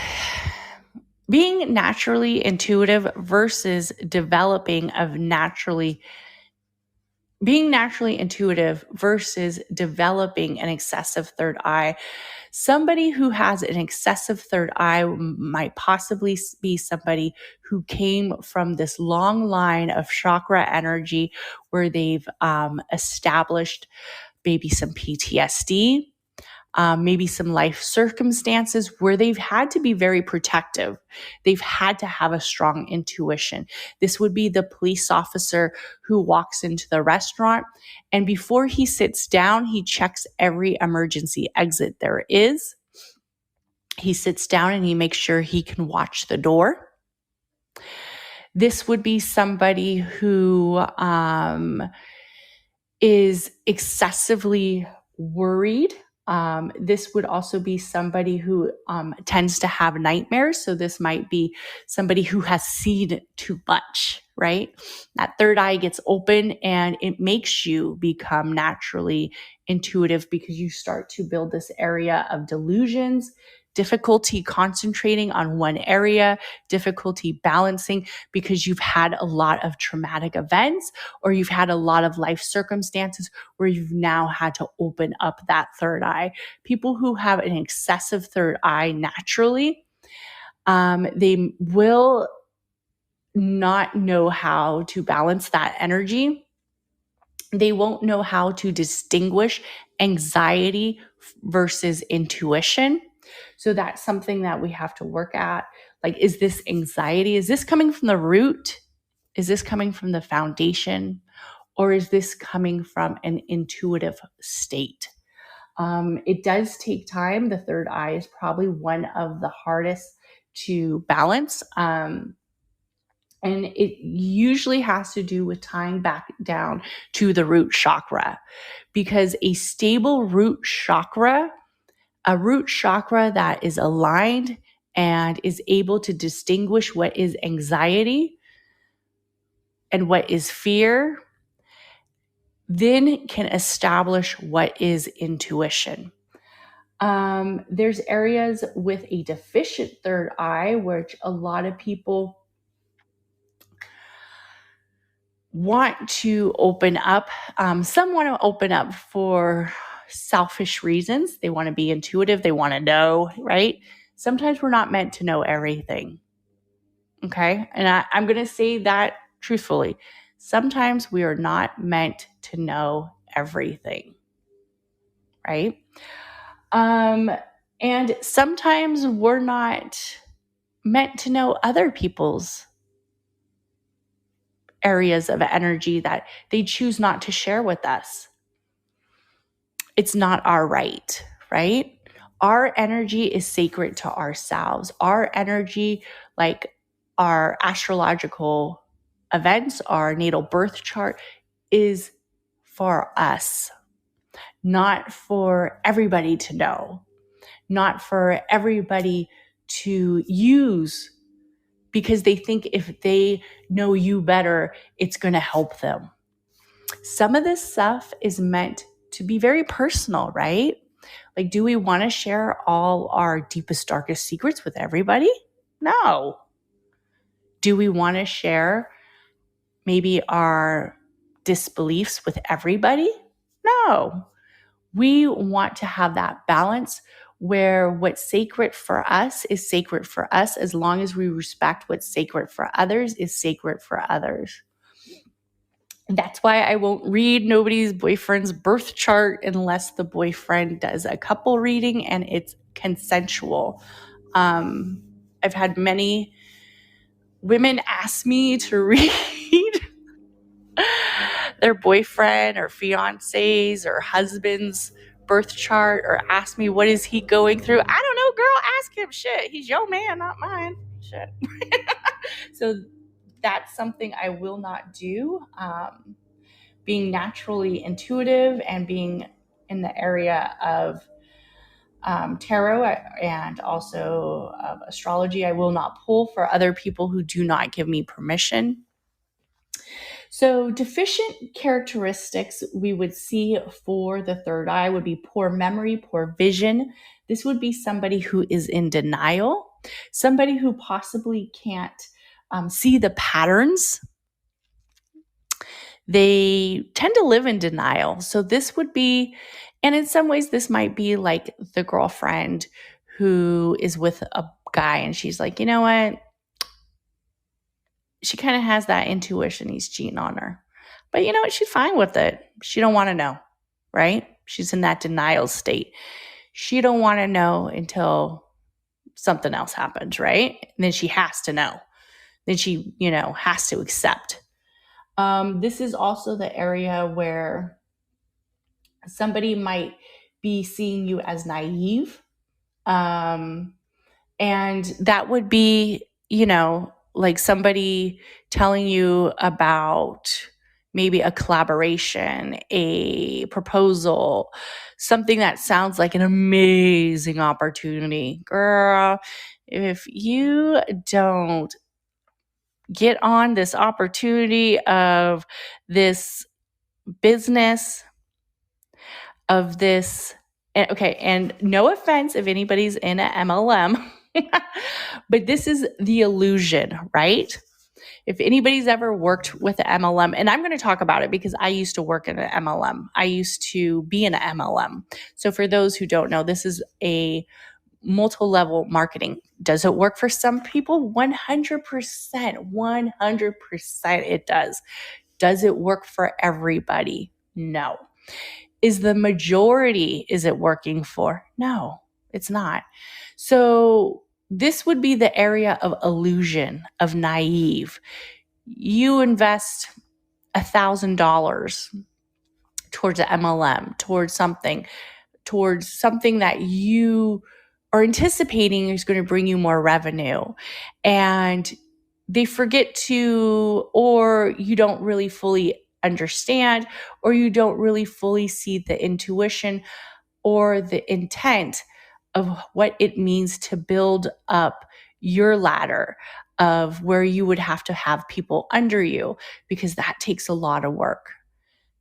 being naturally intuitive versus being naturally intuitive versus developing an excessive third eye. Somebody who has an excessive third eye might possibly be somebody who came from this long line of chakra energy where they've established maybe some PTSD, maybe some life circumstances where they've had to be very protective. They've had to have a strong intuition. This would be the police officer who walks into the restaurant and before he sits down, he checks every emergency exit there is. He sits down and he makes sure he can watch the door. This would be somebody who is excessively worried. This would also be somebody who tends to have nightmares. So this might be somebody who has seen too much, right? That third eye gets open and it makes you become naturally intuitive because you start to build this area of delusions, difficulty concentrating on one area, difficulty balancing because you've had a lot of traumatic events or you've had a lot of life circumstances where you've now had to open up that third eye. People who have an excessive third eye naturally, they will not know how to balance that energy. They won't know how to distinguish anxiety versus intuition. So that's something that we have to work at. Like, is this anxiety? Is this coming from the root? Is this coming from the foundation? Or is this coming from an intuitive state? It does take time. The third eye is probably one of the hardest to balance. And it usually has to do with tying back down to the root chakra, because a stable root chakra, a root chakra that is aligned and is able to distinguish what is anxiety and what is fear, then can establish what is intuition. There's areas with a deficient third eye, which a lot of people want to open up. Some want to open up for selfish reasons. They want to be intuitive. They want to know, right? Sometimes we're not meant to know everything. Okay. And I'm going to say that truthfully. Sometimes we are not meant to know everything, right? And sometimes we're not meant to know other people's areas of energy that they choose not to share with us. It's not our right, right? Our energy is sacred to ourselves. Our energy, like our astrological events, our natal birth chart, is for us, not for everybody to know, not for everybody to use because they think if they know you better, it's going to help them. Some of this stuff is meant to be very personal, right? Like, do we want to share all our deepest, darkest secrets with everybody? No. Do we want to share maybe our disbeliefs with everybody? No. We want to have that balance where what's sacred for us is sacred for us, as long as we respect what's sacred for others is sacred for others. That's why I won't read nobody's boyfriend's birth chart unless the boyfriend does a couple reading and it's consensual. I've had many women ask me to read their boyfriend or fiance's or husband's birth chart or ask me what is he going through. I don't know, girl, ask him. Shit, he's your man, not mine. Shit. So that's something I will not do. Being naturally intuitive and being in the area of tarot and also astrology, I will not pull for other people who do not give me permission. So deficient characteristics we would see for the third eye would be poor memory, poor vision. This would be somebody who is in denial, somebody who possibly can't see the patterns. They tend to live in denial. So this would be, and in some ways, this might be like the girlfriend who is with a guy and she's like, you know what? She kind of has that intuition he's cheating on her. But you know what? She's fine with it. She don't want to know, right? She's in that denial state. She don't want to know until something else happens, right? And then she has to know. Then she, has to accept. This is also the area where somebody might be seeing you as naive. And that would be, like somebody telling you about maybe a collaboration, a proposal, something that sounds like an amazing opportunity. Girl, if you don't get on this opportunity of this business, of this, okay, and no offense if anybody's in an MLM, but this is the illusion, right? If anybody's ever worked with an MLM, and I'm going to talk about it because I used to work in an MLM. I used to be in an MLM. So for those who don't know, this is a multi-level marketing. Does it work for some people? 100%, 100% it does. Does it work for everybody? No. Is the majority, is it working for? No, it's not. So this would be the area of illusion, of naive. You invest $1,000 towards an MLM, towards something that you are anticipating is going to bring you more revenue. And they forget to, or you don't really fully understand, or you don't really fully see the intuition or the intent of what it means to build up your ladder of where you would have to have people under you, because that takes a lot of work.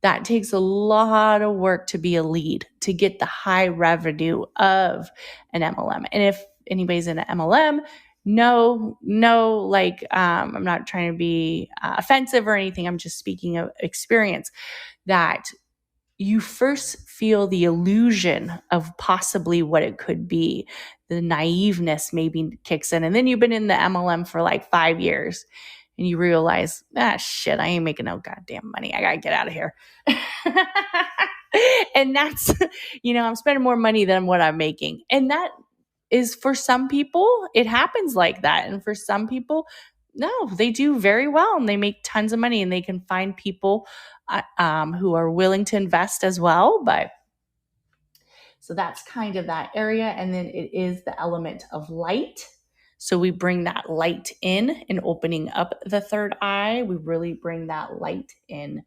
That takes a lot of work to be a lead, to get the high revenue of an MLM. And if anybody's in an MLM, no, I'm not trying to be offensive or anything. I'm just speaking of experience, that you first feel the illusion of possibly what it could be. The naiveness maybe kicks in. And then you've been in the MLM for like 5 years and you realize, shit, I ain't making no goddamn money. I got to get out of here. And that's, I'm spending more money than what I'm making. And that is, for some people, it happens like that. And for some people, no, they do very well and they make tons of money and they can find people who are willing to invest as well. But so that's kind of that area. And then it is the element of light. So we bring that light in opening up the third eye. We really bring that light in.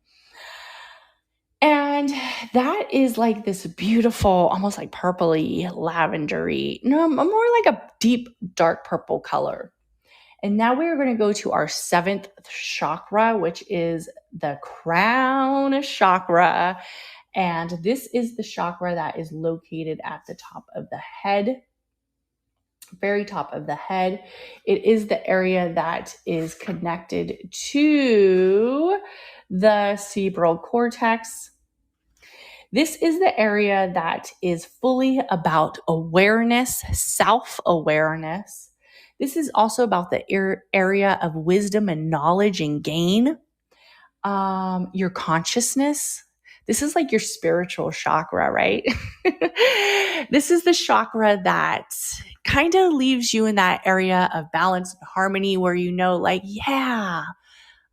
And that is like this beautiful, almost like purpley, lavendery, no, more like a deep, dark purple color. And now we're going to go to our seventh chakra, which is the crown chakra. And this is the chakra that is located at the top of the head, very top of the head. It is the area that is connected to the cerebral cortex. This is the area that is fully about awareness, self-awareness. This is also about the area of wisdom and knowledge and gain. Your consciousness. This is like your spiritual chakra, right? This is the chakra that kind of leaves you in that area of balance and harmony where like, yeah,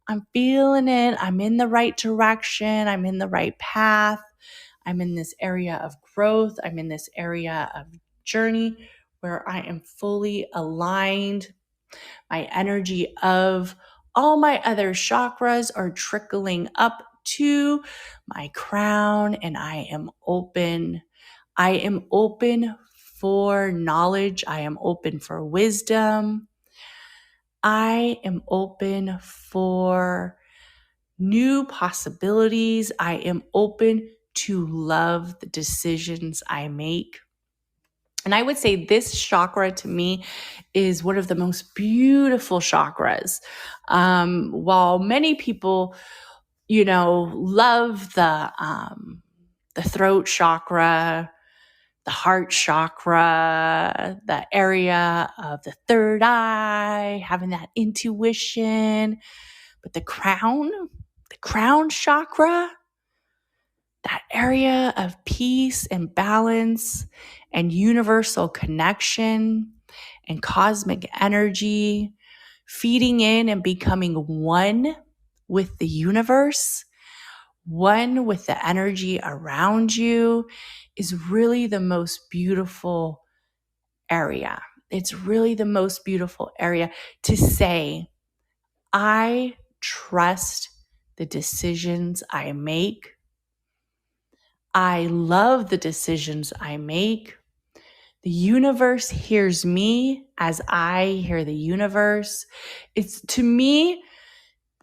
I'm feeling it. I'm in the right direction. I'm in the right path. I'm in this area of growth. I'm in this area of journey where I am fully aligned. My energy of all my other chakras are trickling up to my crown, and I am open. I am open for knowledge. I am open for wisdom. I am open for new possibilities. I am open to love the decisions I make. And I would say this chakra to me is one of the most beautiful chakras. While many people, love the throat chakra, the heart chakra, the area of the third eye, having that intuition, but the crown chakra, that area of peace and balance and universal connection and cosmic energy, feeding in and becoming one with the universe, one with the energy around you, is really the most beautiful area. It's really the most beautiful area to say, I trust the decisions I make. I love the decisions I make. The universe hears me as I hear the universe. It's, to me,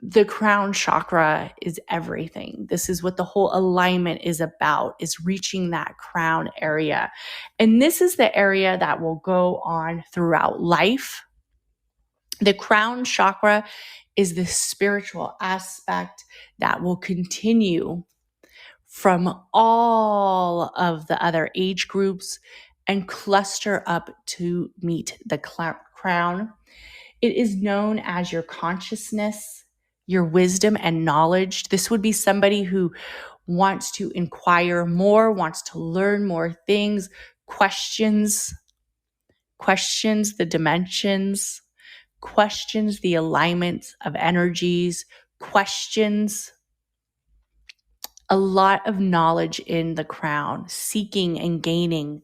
the crown chakra is everything. This is what the whole alignment is about, is reaching that crown area. And this is the area that will go on throughout life. The crown chakra is the spiritual aspect that will continue from all of the other age groups and cluster up to meet the crown. It is known as your consciousness, your wisdom and knowledge. This would be somebody who wants to inquire more, wants to learn more things, questions the dimensions, questions the alignment of energies, questions a lot of knowledge in the crown, seeking and gaining,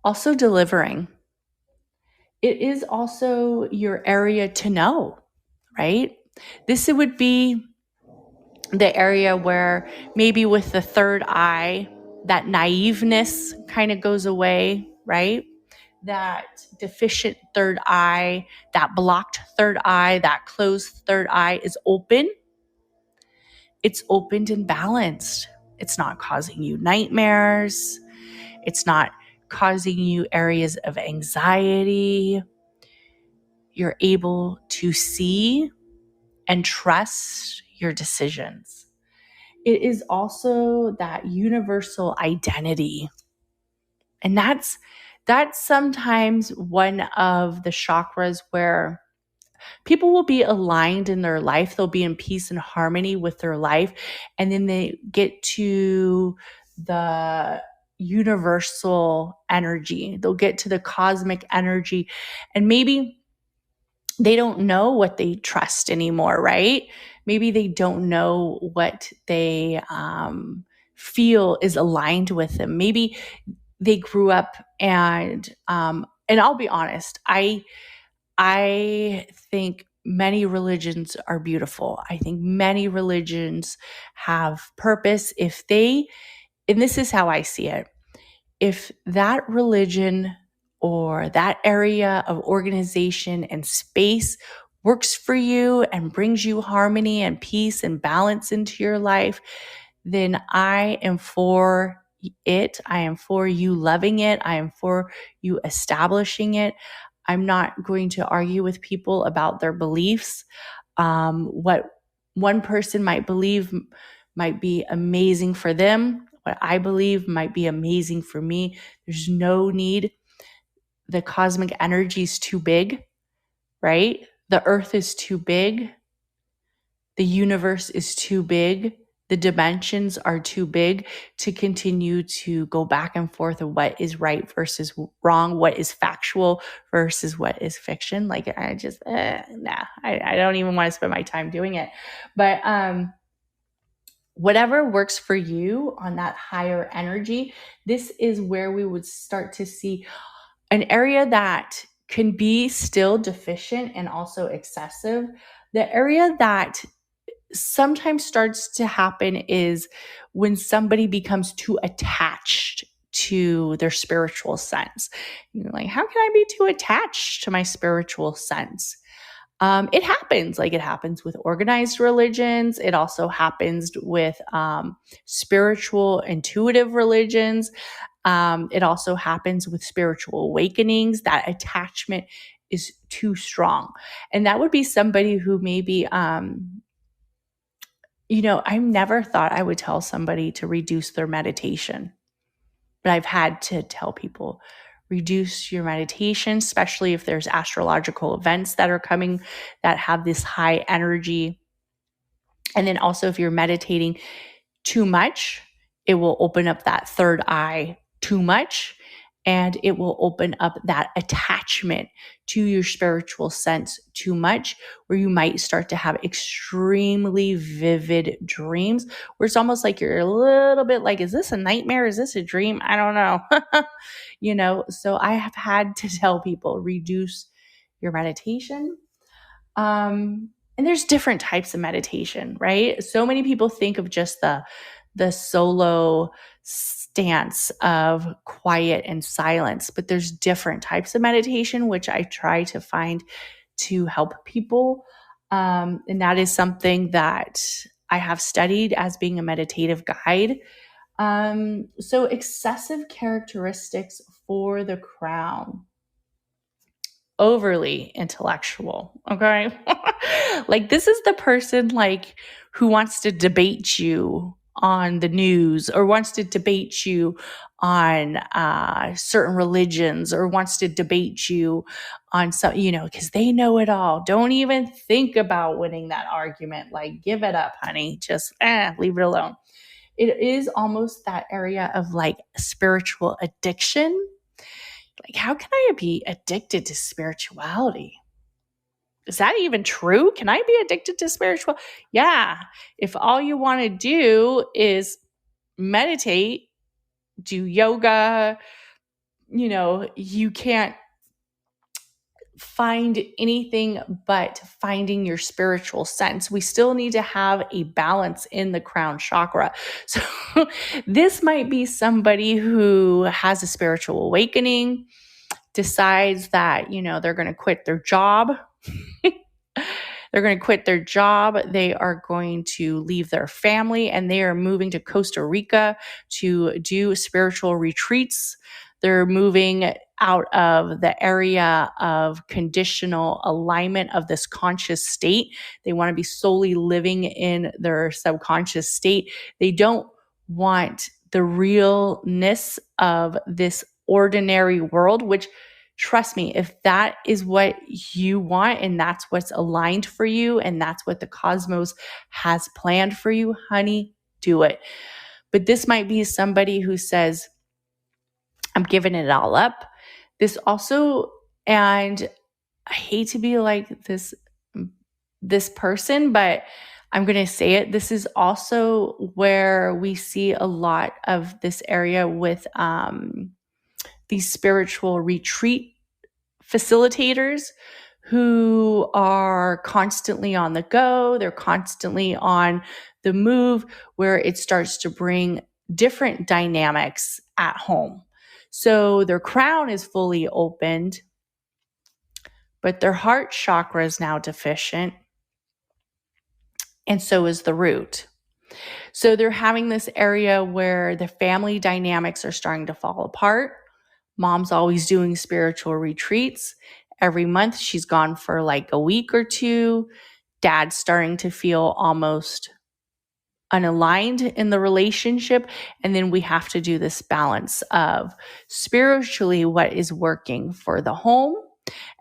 also delivering. It is also your area to know, right? This would be the area where maybe with the third eye, that naiveness kind of goes away, right? That deficient third eye, that blocked third eye, that closed third eye is open. It's opened and balanced. It's not causing you nightmares. It's not causing you areas of anxiety. You're able to see and trust your decisions. It is also that universal identity. And that's sometimes one of the chakras where People will be aligned in their life. They'll be in peace and harmony with their life. And then they get to the universal energy. They'll get to the cosmic energy. And maybe they don't know what they trust anymore, right? Maybe they don't know what they feel is aligned with them. Maybe they grew up and I'll be honest, I think many religions are beautiful. I think many religions have purpose and this is how I see it. If that religion or that area of organization and space works for you and brings you harmony and peace and balance into your life, then I am for it. I am for you loving it. I am for you establishing it. I'm not going to argue with people about their beliefs. What one person might believe might be amazing for them. What I believe might be amazing for me. There's no need. The cosmic energy is too big, right? The earth is too big. The universe is too big. The dimensions are too big to continue to go back and forth of what is right versus wrong, what is factual versus what is fiction. Like I just, I don't even want to spend my time doing it. But whatever works for you on that higher energy, this is where we would start to see an area that can be still deficient and also excessive. The area that sometimes starts to happen is when somebody becomes too attached to their spiritual sense. You're like, how can I be too attached to my spiritual sense? It happens. Like it happens with organized religions. It also happens with spiritual, intuitive religions. It also happens with spiritual awakenings. That attachment is too strong. And that would be somebody who maybe, I never thought I would tell somebody to reduce their meditation, but I've had to tell people, reduce your meditation, especially if there's astrological events that are coming that have this high energy. And then also if you're meditating too much, it will open up that third eye too much. And it will open up that attachment to your spiritual sense too much, where you might start to have extremely vivid dreams, where it's almost like you're a little bit like, is this a nightmare? Is this a dream? I don't know. So I have had to tell people, reduce your meditation. And there's different types of meditation, right? So many people think of just the solo stance of quiet and silence, but there's different types of meditation, which I try to find to help people. And that is something that I have studied as being a meditative guide. So excessive characteristics for the crown. Overly intellectual. Okay. Like this is the person like who wants to debate you on the news or wants to debate you on certain religions or wants to debate you on some, because they know it all. Don't even think about winning that argument. Like give it up, honey. Just leave it alone. It is almost that area of like spiritual addiction. Like, how can I be addicted to spirituality? Is that even true? Can I be addicted to spiritual? Yeah. If all you want to do is meditate, do yoga, you can't find anything but finding your spiritual sense. We still need to have a balance in the crown chakra. So this might be somebody who has a spiritual awakening, decides that, they're going to quit their job. They're going to quit their job. They are going to leave their family and they are moving to Costa Rica to do spiritual retreats. They're moving out of the area of conditional alignment of this conscious state. They want to be solely living in their subconscious state. They don't want the realness of this ordinary world, which trust me, if that is what you want and that's what's aligned for you and that's what the cosmos has planned for you, honey, do it. But this might be somebody who says, I'm giving it all up. This also, and I hate to be like this person, but I'm going to say it. This is also where we see a lot of this area with these spiritual retreat facilitators who are constantly on the go. They're constantly on the move, where it starts to bring different dynamics at home. So their crown is fully opened, but their heart chakra is now deficient. And so is the root. So they're having this area where the family dynamics are starting to fall apart. Mom's always doing spiritual retreats. Every month she's gone for like a week or two. Dad's starting to feel almost unaligned in the relationship. And then we have to do this balance of spiritually what is working for the home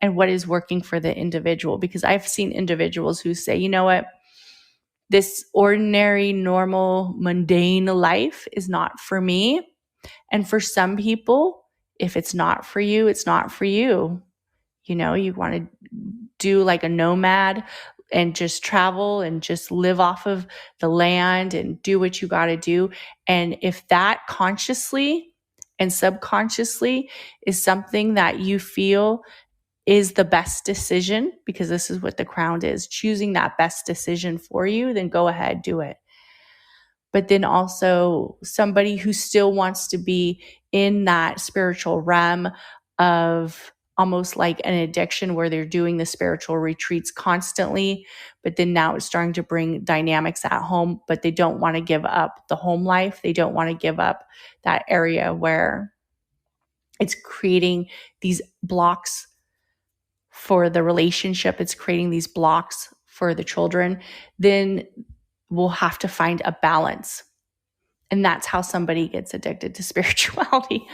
and what is working for the individual. Because I've seen individuals who say, you know what? This ordinary, normal, mundane life is not for me. And for some people, if it's not for you, it's not for you. You know, you want to do like a nomad and just travel and just live off of the land and do what you got to do. And if that consciously and subconsciously is something that you feel is the best decision, because this is what the crown is, choosing that best decision for you, then go ahead, do it. But then also somebody who still wants to be in that spiritual realm of almost like an addiction, where they're doing the spiritual retreats constantly, but then now it's starting to bring dynamics at home, but they don't want to give up the home life. They don't want to give up that area where it's creating these blocks for the relationship. It's creating these blocks for the children. Then we'll have to find a balance. And that's how somebody gets addicted to spirituality.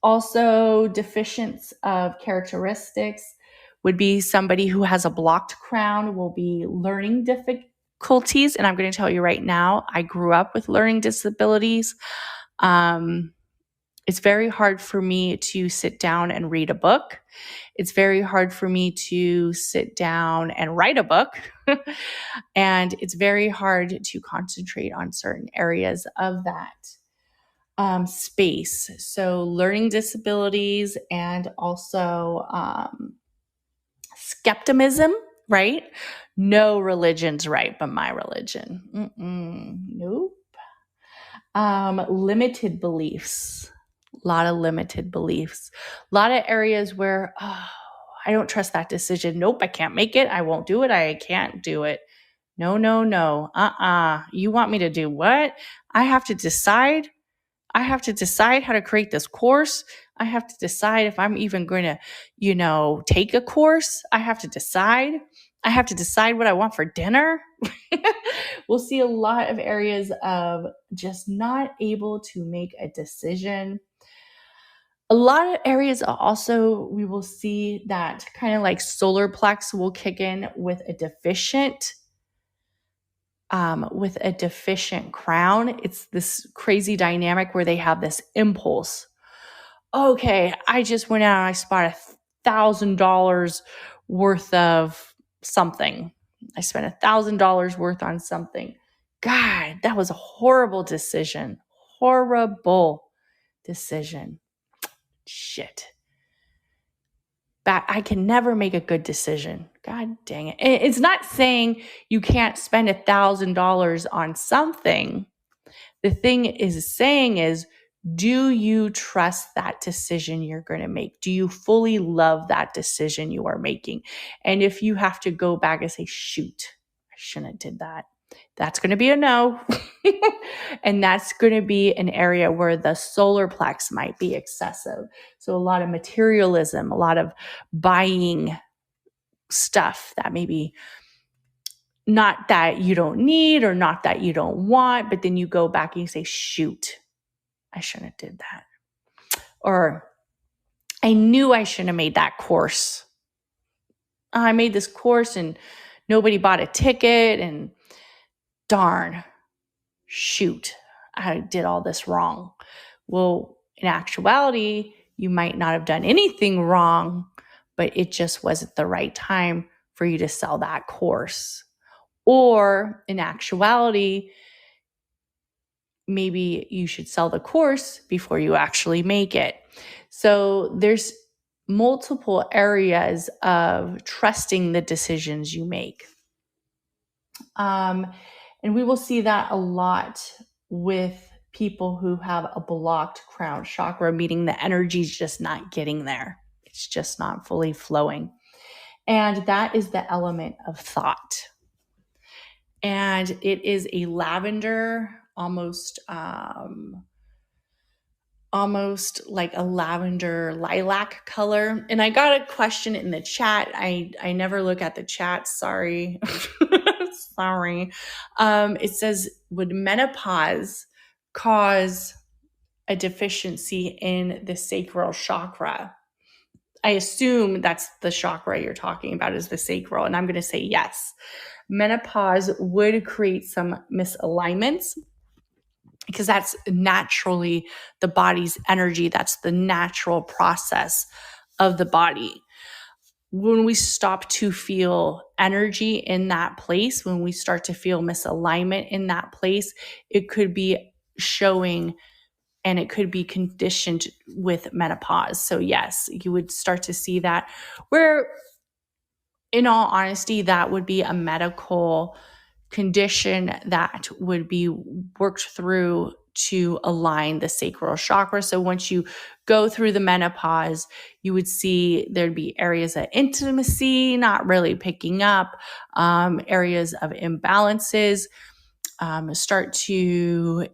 Also, deficiency of characteristics would be somebody who has a blocked crown will be learning difficulties. And I'm going to tell you right now, I grew up with learning disabilities. It's very hard for me to sit down and read a book. It's very hard for me to sit down and write a book. And it's very hard to concentrate on certain areas of that space. So learning disabilities and also skepticism, right? No religion's right, but my religion. Nope. Limited beliefs. A lot of limited beliefs. A lot of areas where, I don't trust that decision. Nope, I can't make it. I won't do it. I can't do it. No. You want me to do what? I have to decide. I have to decide how to create this course. I have to decide if I'm even going to, take a course. I have to decide. I have to decide what I want for dinner. We'll see a lot of areas of just not able to make a decision. A lot of areas also, we will see that kind of like solar plex will kick in with a deficient crown. It's this crazy dynamic where they have this impulse. Okay, I just went out and I spent $1,000 worth of something. I spent $1,000 worth on something. God, that was a horrible decision. Horrible decision. Shit. But I can never make a good decision. God dang it. It's not saying you can't spend $1,000 on something. The thing is saying is, do you trust that decision you're going to make? Do you fully love that decision you are making? And if you have to go back and say, shoot, I shouldn't have did that, that's going to be a no. And that's going to be an area where the solar plex might be excessive. So a lot of materialism, a lot of buying stuff that maybe not that you don't need or not that you don't want, but then you go back and you say, shoot, I shouldn't have did that. Or I knew I shouldn't have made that course. I made this course and nobody bought a ticket, and darn, shoot, I did all this wrong. Well, in actuality, you might not have done anything wrong, but it just wasn't the right time for you to sell that course. Or in actuality, maybe you should sell the course before you actually make it. So there's multiple areas of trusting the decisions you make. And we will see that a lot with people who have a blocked crown chakra, meaning the energy's just not getting there. It's just not fully flowing. And that is the element of thought. And it is a lavender, almost like a lavender lilac color. And I got a question in the chat. I never look at the chat. Sorry. Sorry. It says, would menopause cause a deficiency in the sacral chakra? I assume that's the chakra you're talking about, is the sacral. And I'm going to say yes. Menopause would create some misalignments, because that's naturally the body's energy. That's the natural process of the body. When we stop to feel energy in that place, when we start to feel misalignment in that place, it could be showing, and it could be conditioned with menopause. So yes, you would start to see that, where in all honesty, that would be a medical condition that would be worked through to align the sacral chakra. So once you go through the menopause, you would see there'd be areas of intimacy not really picking up, areas of imbalances, start to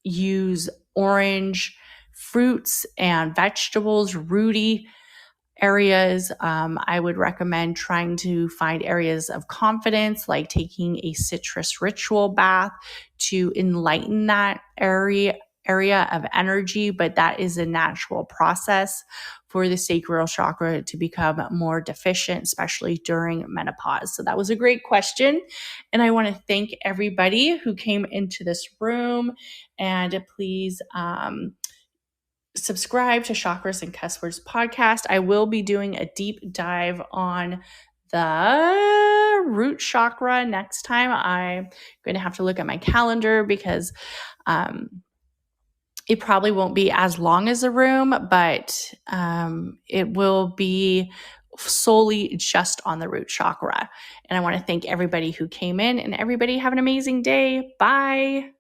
use orange fruits and vegetables, rooty areas. I would recommend trying to find areas of confidence, like taking a citrus ritual bath to enlighten that area of energy. But that is a natural process for the sacral chakra to become more deficient, especially during menopause. So that was a great question. And I want to thank everybody who came into this room. And please, subscribe to Chakras and Cuss Words podcast. I will be doing a deep dive on the root chakra next time. I'm going to have to look at my calendar, because it probably won't be as long as a room, but it will be solely just on the root chakra. And I want to thank everybody who came in, and everybody have an amazing day. Bye.